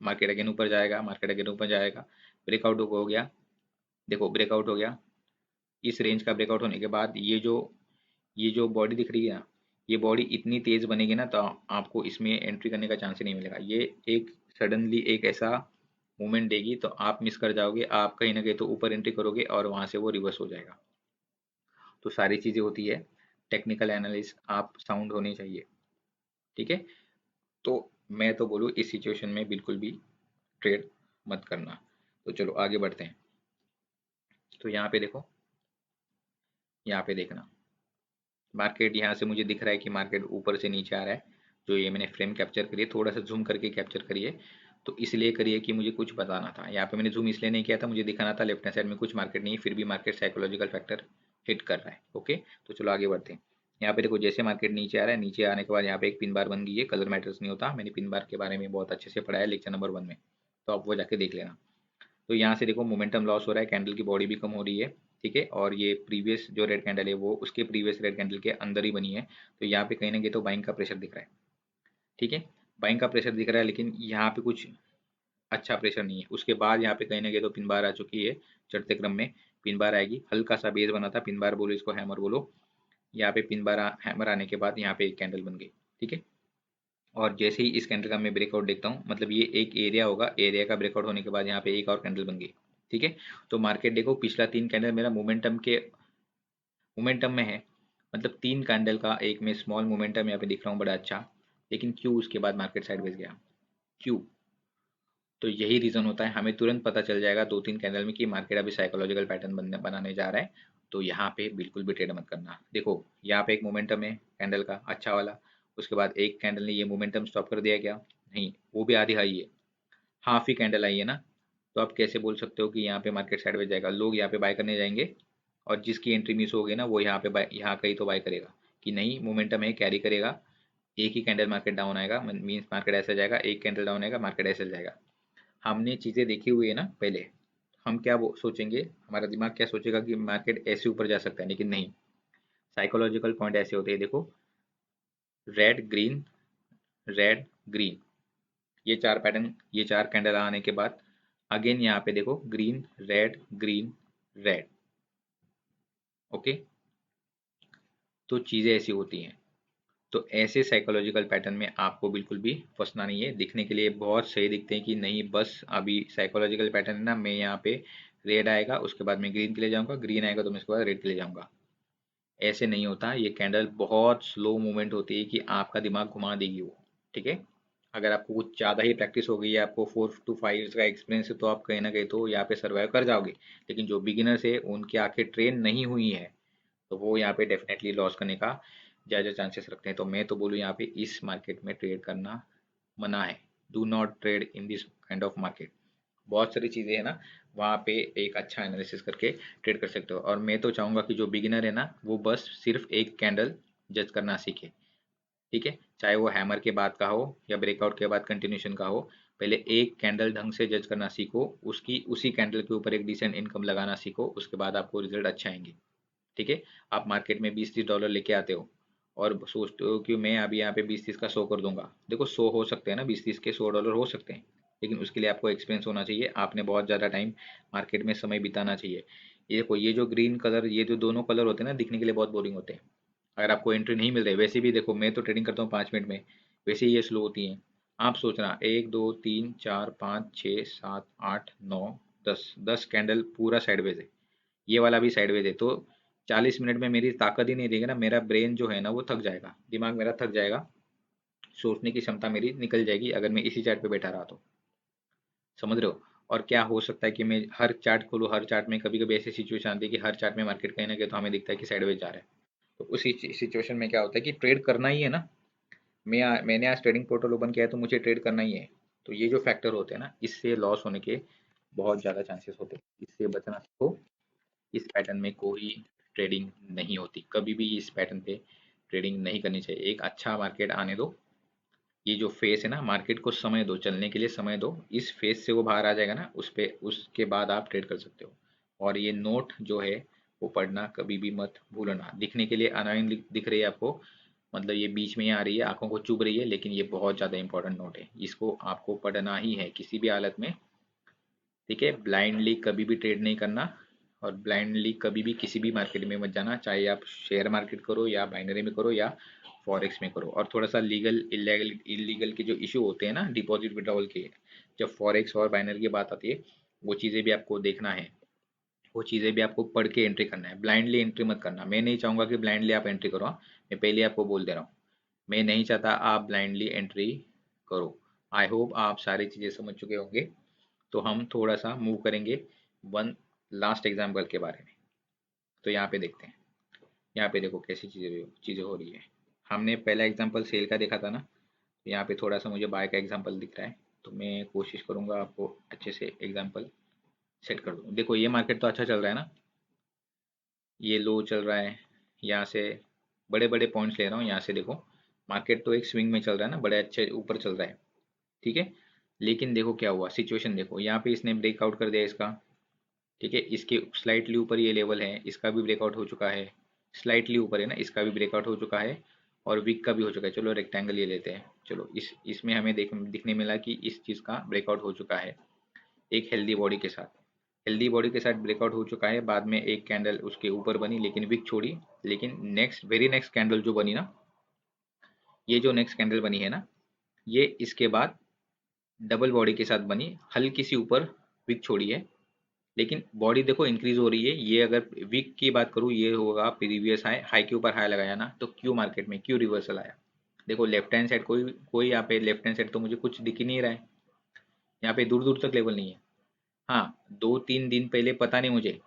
मार्केट अगेन ऊपर जाएगा, मार्केट अगेन ऊपर जाएगा, ब्रेकआउट हो गया। देखो ब्रेकआउट हो गया, इस रेंज का ब्रेकआउट होने के बाद ये जो बॉडी दिख रही है ना, ये बॉडी इतनी तेज बनेगी ना, तो आपको इसमें एंट्री करने का चांस ही नहीं मिलेगा। ये एक सडनली एक ऐसा मूवमेंट देगी तो आप मिस कर जाओगे, आप कहीं ना कहीं तो ऊपर एंट्री करोगे और वहां से वो रिवर्स हो जाएगा। तो सारी चीजें होती है, टेक्निकल एनालिस्ट आप साउंड होनी चाहिए। ठीक है, तो मैं तो बोलूँ इस सिचुएशन में बिल्कुल भी ट्रेड मत करना। तो चलो आगे बढ़ते हैं। तो यहाँ पे देखो, यहाँ पे देखना, मार्केट यहाँ से मुझे दिख रहा है कि मार्केट ऊपर से नीचे आ रहा है। जो ये मैंने फ्रेम कैप्चर करी है, थोड़ा सा जूम करके कैप्चर करिए, तो इसलिए करिए कि मुझे कुछ बताना था। यहाँ पे मैंने जूम इसलिए नहीं किया था, मुझे दिखाना था लेफ्ट हैंड साइड में कुछ मार्केट नहीं है, फिर भी मार्केट साइकोलॉजिकल फैक्टर हिट कर रहा है। ओके, तो चलो आगे बढ़ते हैं। यहाँ पे देखो जैसे मार्केट नीचे आ रहा है, नीचे आने के बाद यहाँ पे एक पिन बार बन गई है, कलर मैटर्स नहीं होता, मैंने पिन बार के बारे में बहुत अच्छे से पढ़ा है लेक्चर नंबर 1 में, तो आप वो जाके देख लेना। तो यहाँ से देखो मोमेंटम लॉस हो रहा है, कैंडल की बॉडी भी कम हो रही है। ठीक है, और ये प्रीवियस जो रेड कैंडल है वो उसके प्रीवियस रेड कैंडल के अंदर ही बनी है, तो यहाँ पे कहीं ना कहीं तो बाइंग का प्रेशर दिख रहा है। ठीक है, बाइंग का प्रेशर दिख रहा है, लेकिन यहाँ पे कुछ अच्छा प्रेशर नहीं है। उसके बाद यहाँ पे कहीं ना कहीं तो पिन बार आ चुकी है, चढ़ते क्रम में पिन बार आएगी, हल्का सा बेस बना था, पिन बार बोलो इसको, हैमर बोलो। यहाँ पे पिन बार हैमर आने के बाद यहाँ पे एक कैंडल बन गई। ठीक है, और जैसे ही इस कैंडल का मैं ब्रेकआउट देखता हूँ, मतलब ये एक एरिया होगा, एरिया का ब्रेकआउट होने के बाद यहाँ पे एक और कैंडल बन गई। ठीक है, तो मार्केट देखो पिछला 3 कैंडल मेरा मोमेंटम में है, मतलब 3 कैंडल का एक में स्मॉल मोमेंटम यहाँ पे दिख रहा हूँ बड़ा अच्छा, लेकिन क्यों उसके बाद मार्केट साइडवेज गया, क्यों? तो यही रीजन होता है, हमें तुरंत पता चल जाएगा 2-3 कैंडल में कि मार्केट अभी साइकोलॉजिकल पैटर्न बनाने जा रहा है। तो यहाँ पे बिल्कुल भी ट्रेड मत करना। देखो यहाँ पे एक मोमेंटम है कैंडल का अच्छा वाला, उसके बाद एक कैंडल ने ये मोमेंटम स्टॉप कर दिया क्या? नहीं, वो भी आधी हाई है, हाफ ही कैंडल आई है ना। तो आप कैसे बोल सकते हो कि यहाँ पे मार्केट साइडवेज जाएगा? लोग यहाँ पे बाय करने जाएंगे, और जिसकी एंट्री मिस हो गई ना वो यहाँ पे बाय, यहाँ कहीं तो बाय करेगा कि नहीं मोमेंटम है, कैरी करेगा। एक ही कैंडल मार्केट डाउन आएगा, मीन्स मार्केट ऐसे जाएगा, एक कैंडल डाउन आएगा मार्केट ऐसे जाएगा। हमने चीज़ें देखी हुई है ना पहले, हम क्या वो सोचेंगे, हमारा दिमाग क्या सोचेगा कि मार्केट ऐसे ऊपर जा सकता है, लेकिन नहीं। साइकोलॉजिकल पॉइंट ऐसे होते हैं, देखो रेड ग्रीन, रेड ग्रीन, ये 4 पैटर्न, ये 4 कैंडल आने के बाद अगेन यहाँ पे देखो green red green red. Okay, तो चीज़ें ऐसी होती हैं। तो ऐसे साइकोलॉजिकल पैटर्न में आपको बिल्कुल भी फंसना नहीं है। दिखने के लिए बहुत सही दिखते हैं कि नहीं बस अभी साइकोलॉजिकल पैटर्न है ना, मैं यहाँ पे रेड आएगा उसके बाद मैं ग्रीन के लिए जाऊंगा, ग्रीन आएगा तो मैं उसके बाद रेड के लिए जाऊंगा। ऐसे नहीं होता, ये कैंडल बहुत स्लो मूवमेंट होती है कि आपका दिमाग घुमा देगी वो। ठीक है, अगर आपको कुछ ज़्यादा ही प्रैक्टिस हो गई है, आपको 4 to 5 years का एक्सपीरियंस है, तो आप कहीं ना कहीं तो यहाँ पे सर्वाइव कर जाओगे। लेकिन जो बिगिनर्स है उनकी आंखें ट्रेन नहीं हुई है, तो वो यहाँ पे डेफिनेटली लॉस करने का ज़्यादा चांसेस रखते हैं। तो मैं तो बोलूँ यहाँ पे इस मार्केट में ट्रेड करना मना है। Do not trade in this kind of market. बहुत सारी चीज़ें हैं ना, वहाँ पे एक अच्छा एनालिसिस करके ट्रेड कर सकते हो। और मैं तो चाहूँगा कि जो बिगिनर है ना वो बस सिर्फ एक कैंडल जज करना सीखे। ठीक है, चाहे वो हैमर के बाद का हो या ब्रेकआउट के बाद कंटिन्यूशन का हो, पहले एक कैंडल ढंग से जज करना सीखो, उसकी उसी कैंडल के ऊपर एक डिसेंट इनकम लगाना सीखो, उसके बाद आपको रिजल्ट अच्छे आएंगे। ठीक है, आप मार्केट में 20-30 डॉलर लेके आते हो और सोचते हो कि मैं अभी यहाँ पे 20-30 का 100 कर दूंगा। देखो 100 हो सकते हैं ना, 20-30 के 100 डॉलर हो सकते हैं, लेकिन उसके लिए आपको एक्सपीरियंस होना चाहिए, आपने बहुत ज़्यादा टाइम मार्केट में समय बिताना चाहिए। ये देखो ये जो ग्रीन कलर, ये जो दोनों कलर होते हैं ना, दिखने के लिए बहुत बोरिंग होते हैं। अगर आपको एंट्री नहीं मिल रही, वैसे भी देखो मैं तो ट्रेडिंग करता हूँ 5 मिनट में, वैसे ही ये स्लो होती हैं। आप सोचना 1 2 3 4 5 6 7 8 9 10, 10 कैंडल पूरा साइडवेज है, ये वाला भी साइडवेज है, तो 40 मिनट में मेरी ताकत ही नहीं रहेगी ना, मेरा ब्रेन जो है ना वो थक जाएगा, दिमाग मेरा थक जाएगा, सोचने की क्षमता मेरी निकल जाएगी अगर मैं इसी चार्ट पे बैठा रहा तो। समझ रहे हो? और क्या हो सकता है कि मैं हर चार्ट खोलूँ, हर चार्ट में कभी कभी ऐसी सिचुएशन आती है कि हर चार्ट में मार्केट कहीं ना कहीं तो हमें दिखता है कि साइडवेज जा रहा है। तो उसी सिचुएशन में क्या होता है कि ट्रेड करना ही है ना। मैंने आज ट्रेडिंग पोर्टल ओपन किया है तो मुझे ट्रेड करना ही है। तो ये जो फैक्टर होते हैं ना, इससे लॉस होने के बहुत ज़्यादा चांसेस होते हैं, इससे बचना सीखो। इस पैटर्न में कोई ट्रेडिंग नहीं होती, कभी भी इस पैटर्न पे ट्रेडिंग नहीं करनी चाहिए। एक अच्छा मार्केट आने दो, ये जो फेस है ना, मार्केट को समय दो, चलने के लिए समय दो। इस फेस से वो बाहर आ जाएगा ना, उस पे उसके बाद आप ट्रेड कर सकते हो। और ये नोट जो है वो पढ़ना कभी भी मत भूलना। दिखने के लिए अनोइंग दिख रही है आपको, मतलब ये बीच में ही आ रही है, आंखों को चुभ रही है, लेकिन ये बहुत ज़्यादा इंपॉर्टेंट नोट है, इसको आपको पढ़ना ही है किसी भी हालत में। ठीक है, ब्लाइंडली कभी भी ट्रेड नहीं करना, और ब्लाइंडली कभी भी किसी भी मार्केट में मत जाना, चाहे आप शेयर मार्केट करो या बाइनरी में करो या फॉरेक्स में करो। और थोड़ा सा लीगल इलीगल इलीगल के जो इशू होते हैं ना डिपॉजिट विड्रॉवल के, जब फॉरेक्स और बाइनरी की बात आती है, वो चीज़ें भी आपको देखना है, वो चीज़ें भी आपको पढ़ के एंट्री करना है। ब्लाइंडली एंट्री मत करना, मैं नहीं चाहूँगा कि ब्लाइंडली आप एंट्री करो, हाँ? मैं पहले आपको बोल दे रहा हूँ, मैं नहीं चाहता आप ब्लाइंडली एंट्री करो। आई होप आप सारी चीज़ें समझ चुके होंगे। तो हम थोड़ा सा मूव करेंगे वन लास्ट एग्जाम्पल के बारे में। तो यहाँ पे देखते हैं, यहाँ पे देखो कैसी चीज़ें हो रही है। हमने पहला एग्जाम्पल सेल का देखा था ना, तो यहाँ पे थोड़ा सा मुझे बाय का एग्जाम्पल दिख रहा है, तो मैं कोशिश करूँगा आपको अच्छे से एग्जाम्पल सेट कर दूँ। देखो ये मार्केट तो अच्छा चल रहा है ना, ये लो चल रहा है, यहाँ से बड़े बड़े पॉइंट्स ले रहा हूँ, यहाँ से देखो मार्केट तो एक स्विंग में चल रहा है ना, बड़े अच्छे ऊपर चल रहा है। ठीक है, लेकिन देखो क्या हुआ, सिचुएशन देखो, यहाँ पे इसने ब्रेकआउट कर दिया इसका, ठीक है, इसके स्लाइटली ऊपर ये लेवल है, इसका भी ब्रेकआउट हो चुका है, स्लाइटली ऊपर है ना, इसका भी ब्रेकआउट हो चुका है और वीक का भी हो चुका है। चलो रेक्टेंगल ये लेते हैं। चलो इसमें हमें दिखने मिला कि इस चीज़ का ब्रेकआउट हो चुका है एक हेल्दी बॉडी के साथ। हेल्दी बॉडी के साथ ब्रेकआउट हो चुका है, बाद में एक कैंडल उसके ऊपर बनी लेकिन विक छोड़ी। लेकिन वेरी नेक्स्ट कैंडल जो बनी ना, ये जो नेक्स्ट कैंडल बनी है ना, ये इसके बाद डबल बॉडी के साथ बनी, हल्की सी ऊपर विक छोड़ी है, लेकिन बॉडी देखो इंक्रीज हो रही है। ये अगर वीक की बात करूँ, ये होगा प्रीवियस हाई, हाई के ऊपर हाई लगाया ना, तो क्यों मार्केट में क्यों रिवर्सल आया? देखो लेफ्ट हैंड साइड कोई कोई यहाँ पे लेफ्ट हैंड साइड तो मुझे कुछ दिख ही नहीं रहा है, यहाँ पे दूर दूर तक लेवल नहीं है। हाँ, 2-3 दिन पहले पता नहीं मुझे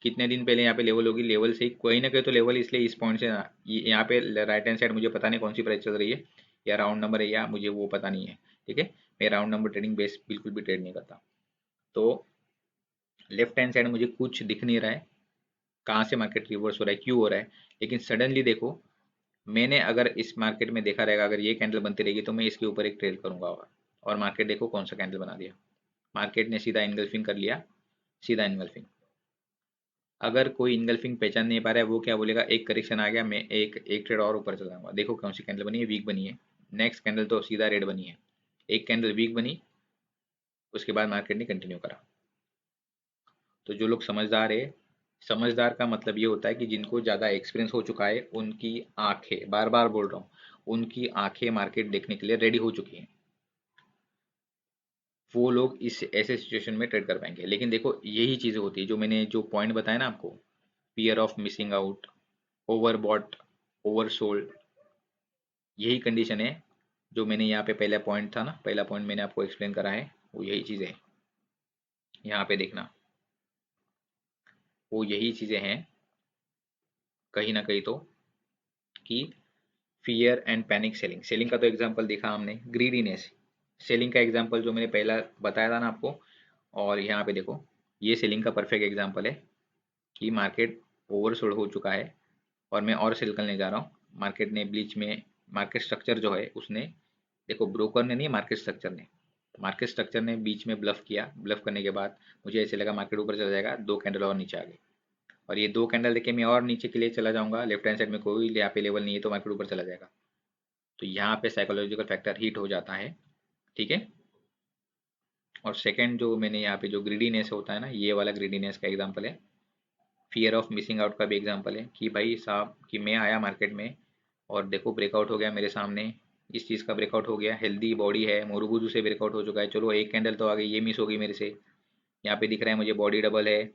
कितने दिन पहले यहाँ पे लेवल होगी, लेवल से ही कोई ना कोई तो लेवल, इसलिए इस पॉइंट से यहाँ पे राइट हैंड साइड मुझे पता नहीं कौन सी प्राइस चल रही है या राउंड नंबर है, या मुझे वो पता नहीं है। ठीक है, मैं राउंड नंबर ट्रेडिंग बेस बिल्कुल भी ट्रेड नहीं करता। तो लेफ्ट हैंड साइड मुझे कुछ दिख नहीं रहा है कहाँ से मार्केट रिवर्स हो रहा है, क्यों हो रहा है। लेकिन सडनली देखो, मैंने अगर इस मार्केट में देखा रहेगा, अगर ये कैंडल बनती रहेगी तो मैं इसके ऊपर एक ट्रेड करूंगा। और मार्केट देखो कौन सा कैंडल बना दिया, मार्केट ने सीधा इनगल्फिंग कर लिया, सीधा इनगल्फिंग। अगर कोई इनगल्फिंग पहचान नहीं पा रहा है, वो क्या बोलेगा, एक करेक्शन आ गया, मैं एक ट्रेड और ऊपर चला जाऊंगा। देखो कौन सी कैंडल बनी है, वीक बनी है। नेक्स्ट कैंडल तो सीधा रेड बनी है, एक कैंडल वीक बनी, उसके बाद मार्केट ने कंटिन्यू करा। तो जो लोग समझदार है, समझदार का मतलब ये होता है कि जिनको ज़्यादा एक्सपीरियंस हो चुका है, उनकी आंखें, बार बार बोल रहा हूँ, उनकी आंखें मार्केट देखने के लिए रेडी हो चुकी हैं। वो लोग इस ऐसे सिचुएशन में ट्रेड कर पाएंगे। लेकिन देखो यही चीज़ें होती है जो मैंने जो पॉइंट बताया ना आपको, fear of missing out, overbought, oversold, यही कंडीशन है जो मैंने यहाँ पे पहला पॉइंट था ना, पहला पॉइंट मैंने आपको एक्सप्लेन करा है, वो यही चीज़ें हैं। यहाँ पे देखना, वो यही चीज़ें हैं कहीं ना कहीं तो, कि fear and panic selling. Selling का तो एग्जांपल देखा हमने, ग्रीडीनेस सेलिंग का एग्जांपल जो मैंने पहला बताया था ना आपको। और यहाँ पे देखो, ये सेलिंग का परफेक्ट एग्जांपल है कि मार्केट ओवरसोल्ड हो चुका है और मैं और सेल करने जा रहा हूँ। मार्केट ने बीच में, मार्केट स्ट्रक्चर जो है उसने, देखो ब्रोकर ने नहीं, मार्केट स्ट्रक्चर ने बीच में ब्लफ किया। ब्लफ करने के बाद मुझे ऐसे लगा मार्केट ऊपर चला जाएगा, दो कैंडल और नीचे आ गए, और ये दो कैंडल देखे मैं और नीचे के लिए चला जाऊंगा, लेफ्ट हैंड साइड में कोई यहाँ पे लेवल नहीं है तो मार्केट ऊपर चला जाएगा। तो यहाँ पे साइकोलॉजिकल फैक्टर हिट हो जाता है। ठीक है, और सेकंड जो मैंने यहाँ पे जो ग्रीडीनेस होता है ना, ये वाला ग्रीडीनेस का एग्जांपल है। फियर ऑफ मिसिंग आउट का भी एग्जांपल है कि भाई साहब, कि मैं आया मार्केट में और देखो ब्रेकआउट हो गया मेरे सामने, इस चीज़ का ब्रेकआउट हो गया, हेल्दी बॉडी है, मोरुबुजू से ब्रेकआउट हो चुका है, चलो एक कैंडल तो आ गई, ये मिस हो गई मेरे से। यहाँ पे दिख रहा है मुझे बॉडी डबल है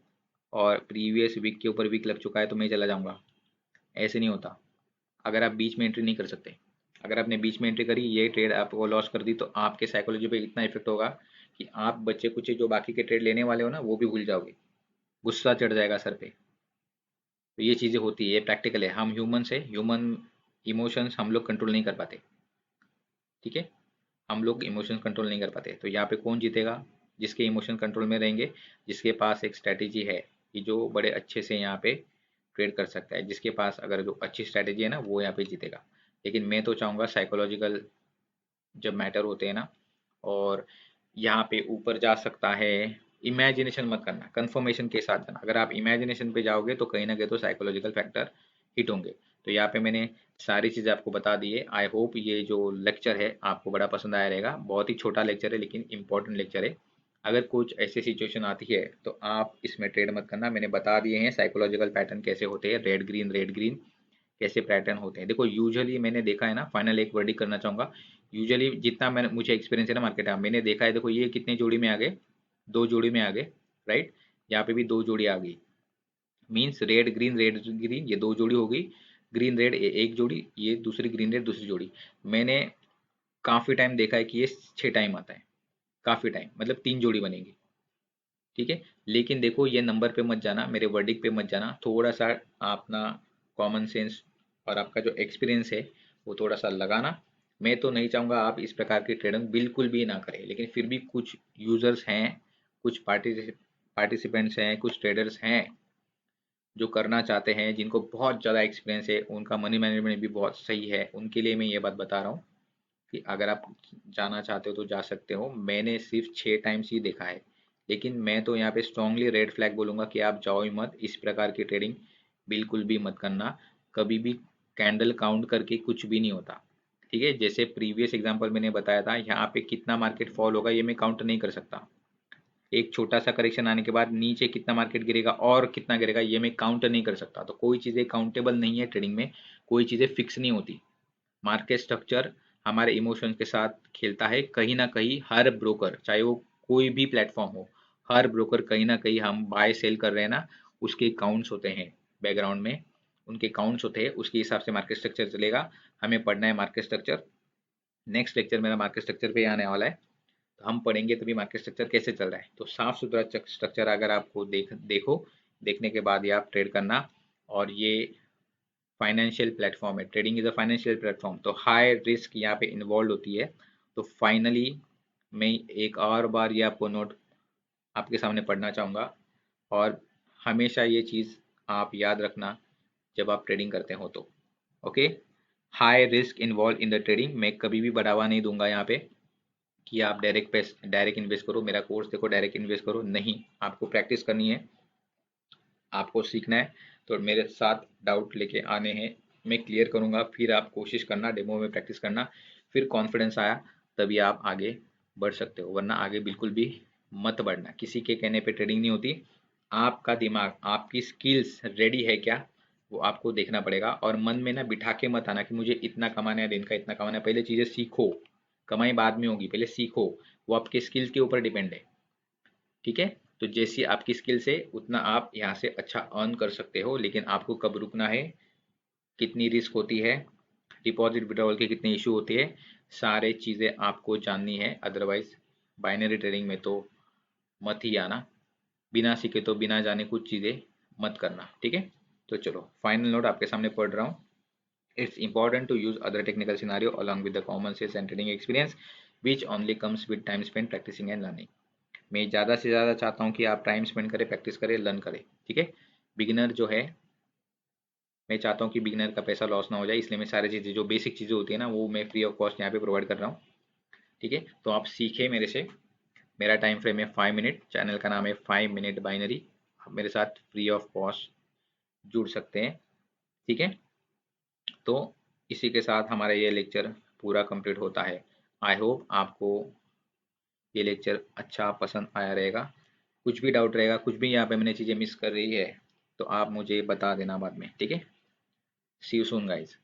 और प्रीवियस वीक के ऊपर वीक लग चुका है, तो मैं चला जाऊँगा। ऐसे नहीं होता, अगर आप बीच में एंट्री नहीं कर सकते। अगर आपने बीच में एंट्री करी, ये ट्रेड आपको लॉस कर दी, तो आपके साइकोलॉजी पे इतना इफेक्ट होगा कि आप बच्चे कुछ जो बाकी के ट्रेड लेने वाले हो ना, वो भी भूल जाओगे, गुस्सा चढ़ जाएगा सर पे। तो ये चीज़ें होती है, ये प्रैक्टिकल है। हम ह्यूमन से, ह्यूमन इमोशंस हम लोग कंट्रोल नहीं कर पाते। ठीक है, हम लोग इमोशंस कंट्रोल नहीं कर पाते। तो यहाँ पे कौन जीतेगा? जिसके इमोशन कंट्रोल में रहेंगे, जिसके पास एक स्ट्रैटेजी है कि जो बड़े अच्छे से यहाँ पे ट्रेड कर सकता है, जिसके पास अगर जो अच्छी स्ट्रैटेजी है ना, वो यहाँ पे जीतेगा। लेकिन मैं तो चाहूँगा साइकोलॉजिकल जब मैटर होते हैं ना, और यहाँ पे ऊपर जा सकता है, इमेजिनेशन मत करना, कंफर्मेशन के साथ जाना। अगर आप इमेजिनेशन पे जाओगे तो कहीं ना कहीं तो साइकोलॉजिकल फैक्टर हिट होंगे। तो यहाँ पे मैंने सारी चीज़ें आपको बता दी है। आई होप ये जो लेक्चर है आपको बड़ा पसंद आया रहेगा। बहुत ही छोटा लेक्चर है लेकिन इंपॉर्टेंट लेक्चर है। अगर कुछ ऐसी सिचुएशन आती है तो आप इसमें ट्रेड मत करना। मैंने बता दिए हैं साइकोलॉजिकल पैटर्न कैसे होते हैं, रेड ग्रीन कैसे पैटर्न होते हैं। देखो यूजुअली मैंने देखा है ना, फाइनल एक वर्डिक करना चाहूंगा, यूजुअली जितना मैंने, मुझे एक्सपीरियंस है ना मार्केट में, मैंने देखा है, देखो ये कितने जोड़ी में आ गए, दो जोड़ी में आ गए, राइट। यहाँ पे भी दो जोड़ी आ गई, मीन्स रेड ग्रीन ये दो जोड़ी हो गई, ग्रीन रेड एक जोड़ी, ये दूसरी ग्रीन रेड दूसरी जोड़ी। मैंने काफी टाइम देखा है कि ये 6 टाइम आता है, काफी टाइम, मतलब 3 जोड़ी बनेगी। ठीक है, लेकिन देखो ये नंबर पे मत जाना, मेरे वर्डिक पे मत जाना, थोड़ा सा अपना कॉमन सेंस और आपका जो एक्सपीरियंस है वो थोड़ा सा लगाना। मैं तो नहीं चाहूँगा आप इस प्रकार की ट्रेडिंग बिल्कुल भी ना करें, लेकिन फिर भी कुछ यूजर्स हैं, कुछ पार्टिसिपेंट्स हैं, कुछ ट्रेडर्स हैं जो करना चाहते हैं, जिनको बहुत ज़्यादा एक्सपीरियंस है, उनका मनी मैनेजमेंट भी बहुत सही है, उनके लिए मैं ये बात बता रहा हूँ कि अगर आप जाना चाहते हो तो जा सकते हो। मैंने सिर्फ 6 टाइम्स ही देखा है, लेकिन मैं तो यहाँ पे स्ट्रांगली रेड फ्लैग बोलूंगा कि आप जाओ ही मत, इस प्रकार की ट्रेडिंग बिल्कुल भी मत करना। कभी भी कैंडल काउंट करके कुछ भी नहीं होता। ठीक है, जैसे प्रीवियस एग्जांपल मैंने बताया था, यहाँ पे कितना मार्केट फॉल होगा ये मैं काउंट नहीं कर सकता। एक छोटा सा करेक्शन आने के बाद नीचे कितना मार्केट गिरेगा और कितना गिरेगा ये मैं काउंट नहीं कर सकता। तो कोई चीज़ें काउंटेबल नहीं है ट्रेडिंग में, कोई चीज़ें फिक्स नहीं होती। मार्केट स्ट्रक्चर हमारे इमोशंस के साथ खेलता है कहीं ना कहीं। हर ब्रोकर, चाहे वो कोई भी प्लेटफॉर्म हो, हर ब्रोकर कहीं ना कहीं हम बाय सेल कर रहे हैं ना, उसके काउंट्स होते हैं बैकग्राउंड में, उनके काउंट्स होते हैं, उसके हिसाब से मार्केट स्ट्रक्चर चलेगा। हमें पढ़ना है मार्केट स्ट्रक्चर। नेक्स्ट लेक्चर मेरा मार्केट स्ट्रक्चर पे आने वाला है, तो हम पढ़ेंगे तभी मार्केट स्ट्रक्चर कैसे चल रहा है। तो साफ सुथरा स्ट्रक्चर अगर आपको देखो, देखने के बाद ही आप ट्रेड करना। और ये फाइनेंशियल प्लेटफॉर्म है, trading is a financial platform, तो हाई रिस्क यहाँ पे इन्वॉल्व होती है। तो फाइनली मैं एक और बार ये आपको नोट आपके सामने पढ़ना चाहूँगा, और हमेशा ये चीज़ आप याद रखना जब आप ट्रेडिंग करते हो तो। Okay, high risk involve in the trading, मैं कभी भी बढ़ावा नहीं दूंगा यहाँ पे कि आप डायरेक्ट इन्वेस्ट करो, मेरा कोर्स देखो डायरेक्ट इन्वेस्ट करो, नहीं। आपको प्रैक्टिस करनी है, आपको सीखना है, तो मेरे साथ डाउट लेके आने हैं, मैं क्लियर करूंगा, फिर आप कोशिश करना, डेमो में प्रैक्टिस करना, फिर कॉन्फिडेंस आया तभी आप आगे बढ़ सकते हो, वरना आगे बिल्कुल भी मत बढ़ना। किसी के कहने पे ट्रेडिंग नहीं होती। आपका दिमाग, आपकी स्किल्स रेडी है क्या, वो आपको देखना पड़ेगा। और मन में ना बिठा के मत आना कि मुझे इतना कमाना है, दिन का इतना कमाना है। पहले चीज़ें सीखो, कमाई बाद में होगी, पहले सीखो। वो आपके स्किल्स के ऊपर डिपेंड है। ठीक है, तो जैसी आपकी स्किल्स है उतना आप यहाँ से अच्छा अर्न कर सकते हो, लेकिन आपको कब रुकना है, कितनी रिस्क होती है, डिपॉजिट विड्रॉवल के कितने इशू होते हैं, सारे चीज़ें आपको जाननी है। अदरवाइज बाइनरी ट्रेडिंग में तो मत ही आना, बिना सीखे तो बिना जाने कुछ चीज़ें मत करना। ठीक है, तो चलो फाइनल नोट आपके सामने पढ़ रहा हूँ। It's important to use other technical scenario along with the common sense and trading experience which only comes with time spent practicing and learning। मैं ज़्यादा से ज़्यादा चाहता हूँ कि आप टाइम स्पेंड करें, प्रैक्टिस करें, लर्न करें। ठीक है, बिगिनर जो है, मैं चाहता हूँ कि बिगिनर का पैसा लॉस ना हो जाए, इसलिए मैं सारी चीज़ें जो बेसिक चीज़ें होती है ना वो मैं फ्री ऑफ कॉस्ट यहाँ पे प्रोवाइड कर रहा हूँ। ठीक है, तो आप सीखें मेरे से। मेरा टाइम फ्रेम है 5 मिनट, चैनल का नाम है 5 मिनट बाइनरी। आप मेरे साथ फ्री ऑफ कॉस्ट जुड़ सकते हैं। ठीक है, तो इसी के साथ हमारा ये लेक्चर पूरा कंप्लीट होता है। आई होप आपको ये लेक्चर अच्छा पसंद आया रहेगा। कुछ भी डाउट रहेगा, कुछ भी यहाँ पे मैंने चीज़ें मिस कर रही है, तो आप मुझे बता देना बाद में। ठीक है, सी यू सून गाइज।